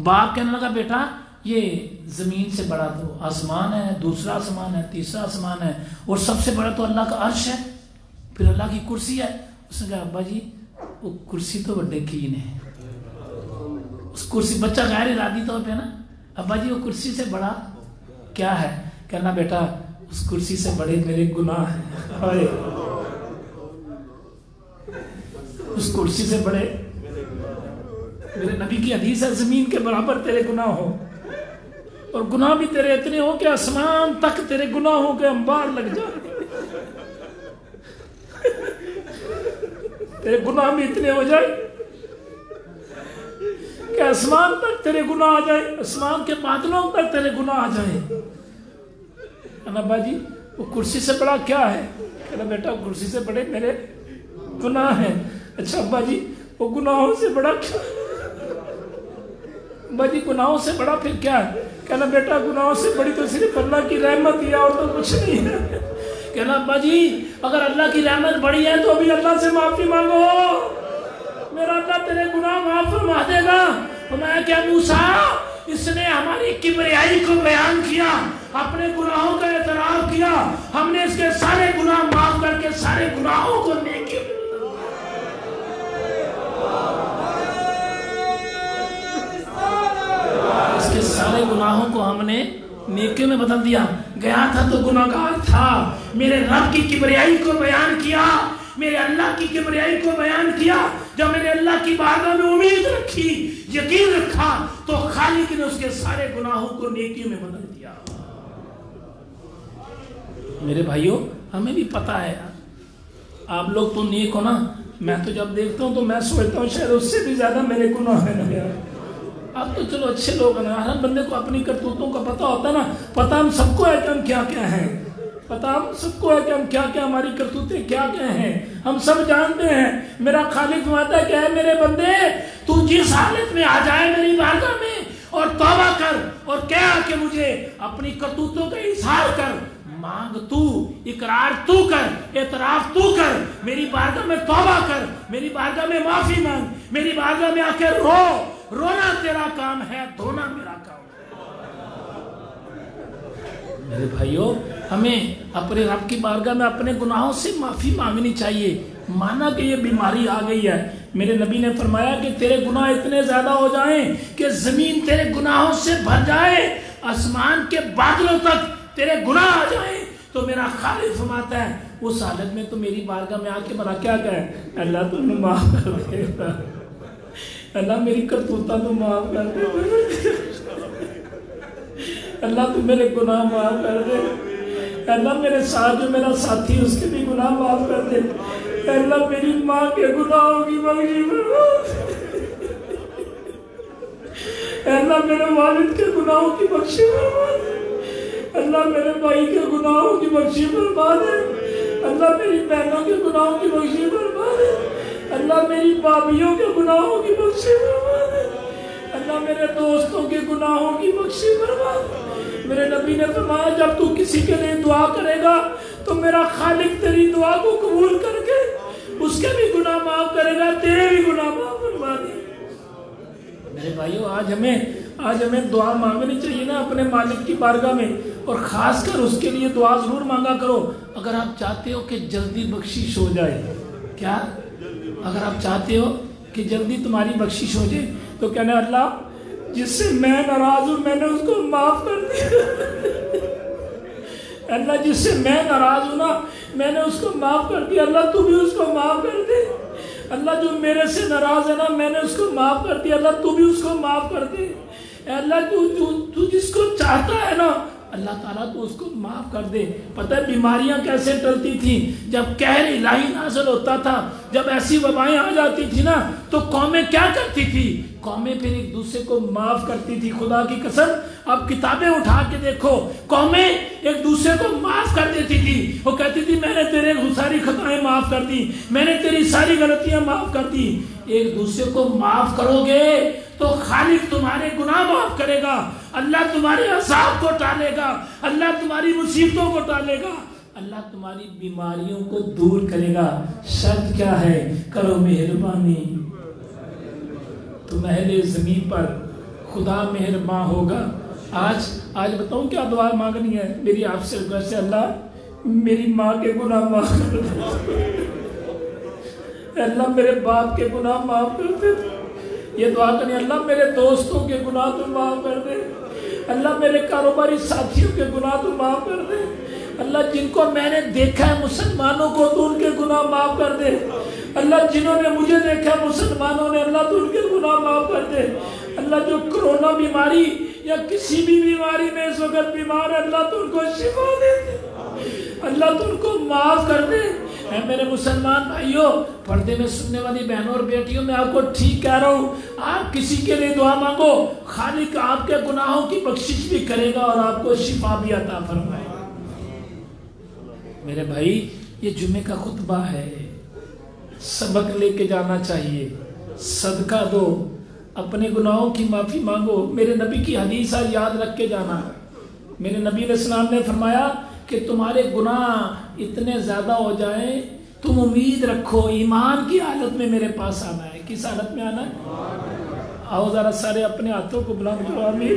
باپ کہنے لگا بیٹا یہ زمین سے بڑا تو آسمان ہے، دوسرا آسمان ہے، تیسرا آسمان ہے، اور سب سے بڑا تو اللہ کا عرش ہے، پھر اللہ کی کرسی ہے. اس نے کہا ابا جی وہ کرسی تو بڑے کی نے، اس کرسی، بچہ غیر ارادی طور پہ نا ابا جی وہ کرسی سے بڑا کیا ہے؟ کہنا بیٹا اس کرسی سے بڑے میرے گناہ ہیں. اس کرسی سے بڑے میرے نبی کی حدیث ہے زمین کے برابر تیرے گناہ ہو، اور گناہ بھی تیرے اتنے ہو کہ آسمان تک تیرے گناہوں کے انبار لگ جائے. تیرے گناہ بھی اتنے ہو جائے کہ آسمان تک تیرے گناہ آ جائے، آسمان کے بادلوں تک تیرے گناہ آ جائے. ابا جی وہ کرسی سے بڑا کیا ہے؟ کہنا بیٹا کرسی سے بڑے میرے گناہ ہیں. اچھا ابا جی وہ گناہوں سے بڑا کیا؟ ابا جی گناہوں سے بڑا پھر کیا ہے؟ کہنا بیٹا گناہوں سے بڑی تو صرف اللہ کی رحمت ہی ہے اور تو کچھ نہیں ہے. کہنا ابا جی اگر اللہ کی رحمت بڑی ہے تو ابھی اللہ سے معافی مانگو، میرا اللہ تیرے گناہ معاف فرما دے گا. میں کیا موسیٰ اس نے ہماری کبریائی کو بیان کیا، اپنے گناہوں کا اعتراف کیا، ہم نے اس کے سارے گناہ معاف کر کے سارے گناہوں کو نیکی میں اس کے سارے گناہوں کو ہم نے نیکی میں بدل دیا. گیا تھا تو گناہگار تھا، میرے رب کی کبریائی کو بیان کیا، میرے اللہ کی کبریائی کو بیان کیا. جب میرے اللہ کی بارگاہ میں امید رکھی، یقین رکھا، تو خالق نے اس کے سارے گناہوں کو نیکی میں بدل دیا. میرے بھائیوں ہمیں بھی پتا ہے، آپ لوگ تو نیک ہو نا، میں تو جب دیکھتا ہوں تو میں سوچتا ہوں شاید اس سے بھی زیادہ میرے گناہ ہیں نا. آپ تو چلو اچھے لوگ ہیں، ہر بندے کو اپنی کرتوتوں کا پتہ ہوتا ہے نا. پتہ ہم سب کو ہے کہ ہم کیا کیا ہیں، پتہ ہم سب کو ہے کہ ہم کیا کیا، ہماری کرتوتیں کیا کیا ہیں، ہم سب جانتے ہیں. میرا خالق فرماتا ہے کہ اے میرے بندے، تو جس حالت میں آ جائے میری بارگاہ میں اور توبہ کر اور کہہ کہ مجھے اپنی کرتوتوں کا اظہار کر، مانگ تو، اقرار تو کر، اعتراف تو کر، میری بارگاہ میں توبہ کر، میری بارگاہ میں معافی مانگ، میری بارگاہ میں آ کے رو. رونا تیرا کام ہے، دھونا میرا کام ہے. میرے بھائیوں ہمیں اپنے رب کی بارگاہ میں اپنے گناہوں سے معافی مانگنی چاہیے. مانا کہ یہ بیماری آ گئی ہے، میرے نبی نے فرمایا کہ تیرے گناہ اتنے زیادہ ہو جائیں کہ زمین تیرے گناہوں سے بھر جائے، آسمان کے بادلوں تک تیرے گناہ آ جائیں، تو میرا خالق فرماتا ہے اس حالت میں تو میری بارگاہ میں آ کے بڑا کیا کہے، اللہ تو انہیں معاف کر دے گا، اللہ میری کرتوتہ تو معاف کر دے، اللہ تو میرے گناہ معاف کر دے، اللہ میرے ساتھ جو میرا ساتھی اس کے بھی گناہ معاف کر دے، اللہ میری ماں کے گناہوں کی بخشی فرما، اللہ میرے والد کے گناہوں کی بخشی فرما دے، اللہ میرے بھائی کے گناہوں کی بخشی فرما دے، اللہ میری بہنوں کے گناہوں کی بخشی فرما دے، اللہ میری بھابھیوں کے گناہوں کی بخشی فرما دے، اللہ میرے دوستوں کے گناہوں کی بخشی فرما دے. میرے نبی نے فرمایا جب تو کسی کے لیے دعا کرے گا تو میرا خالق تیری دعا کو قبول کر کے اس کے بھی گناہ معاف کرے گا، تیرے بھی گناہ معاف فرما دے. میرے بھائیو آج ہمیں دعا مانگنی چاہیے نا اپنے مالک کی بارگاہ میں، اور خاص کر اس کے لیے دعا ضرور مانگا کرو اگر آپ چاہتے ہو کہ جلدی بخشش ہو جائے. کیا اگر آپ چاہتے ہو کہ جلدی تمہاری بخشش ہو جائے تو کہنا اللہ جس سے میں ناراض ہوں میں نے اس کو معاف کر دیا، اللہ جس سے میں ناراض ہوں نا میں نے اس کو معاف کر دیا، اللہ تو بھی اس کو معاف کر دے. اللہ جو میرے سے ناراض ہے نا میں نے اس کو معاف کر دیا، اللہ تو بھی اس کو معاف کر دے. اللہ تو جس کو چاہتا ہے نا اللہ تعالیٰ تو اس کو معاف کر دے. پتہ ہے بیماریاں کیسے ٹلتی تھیں جب قہر الہی نازل ہوتا تھا، جب ایسی وبائیں آ جاتی تھی نا تو قومیں کیا کرتی تھی، قومیں پھر ایک دوسرے کو معاف کرتی تھی. خدا کی قسم آپ کتابیں اٹھا کے دیکھو، قومیں ایک دوسرے کو معاف کر دیتی تھی. وہ کہتی تھی میں نے تیرے ساری خطائیں معاف کر دی، میں نے تیری ساری غلطیاں معاف کر دی. ایک دوسرے کو معاف کرو گے تو خالق تمہارے گناہ معاف کرے گا، اللہ تمہارے عذاب کو ٹالے گا، اللہ تمہاری مصیبتوں کو ٹالے گا، اللہ تمہاری بیماریوں کو دور کرے گا. شرط کیا ہے، کرو مہربانی تو اہل زمین پر خدا مہربان ہوگا. آج بتاؤں کیا دعا مانگنی ہے میری آپ سے، سے اللہ میری ماں کے گناہ معاف کر دے، اللہ میرے باپ کے گناہ معاف کر دے. یہ دعا کریں اللہ میرے دوستوں کے گناہ تو معاف کر دے، اللہ میرے کاروباری ساتھیوں کے گناہ تو معاف کر دے، اللہ جن کو میں نے دیکھا ہے مسلمانوں کو تو ان کے گناہ معاف کر دے، اللہ جنہوں نے مجھے دیکھا مسلمانوں نے اللہ تو ان کے گناہ معاف کر دے. اللہ جو کرونا بیماری یا کسی بھی بیماری میں اس وقت بیمار ہے اللہ تو ان کو شفا دے دے، اللہ تو ان کو معاف کر دے. اے میرے مسلمان بھائیوں، پردے میں سننے والی بہنوں اور بیٹیوں، میں آپ کو ٹھیک کہہ رہا ہوں، آپ کسی کے لیے دعا مانگو خالق آپ کے گناہوں کی بخشش بھی کرے گا اور آپ کو شفا بھی عطا فرمائے گا. میرے بھائی یہ جمعے کا خطبہ ہے، سبق لے کے جانا چاہیے. صدقہ دو، اپنے گناہوں کی معافی مانگو. میرے نبی کی حدیث یاد رکھ کے جانا. میرے نبی علیہ السلام نے فرمایا کہ تمہارے گناہ اتنے زیادہ ہو جائیں تم امید رکھو ایمان کی حالت میں میرے پاس آنا ہے. کس حالت میں آنا ہے؟ آؤ ذرا سارے اپنے ہاتھوں کو بلند کرو، آمین.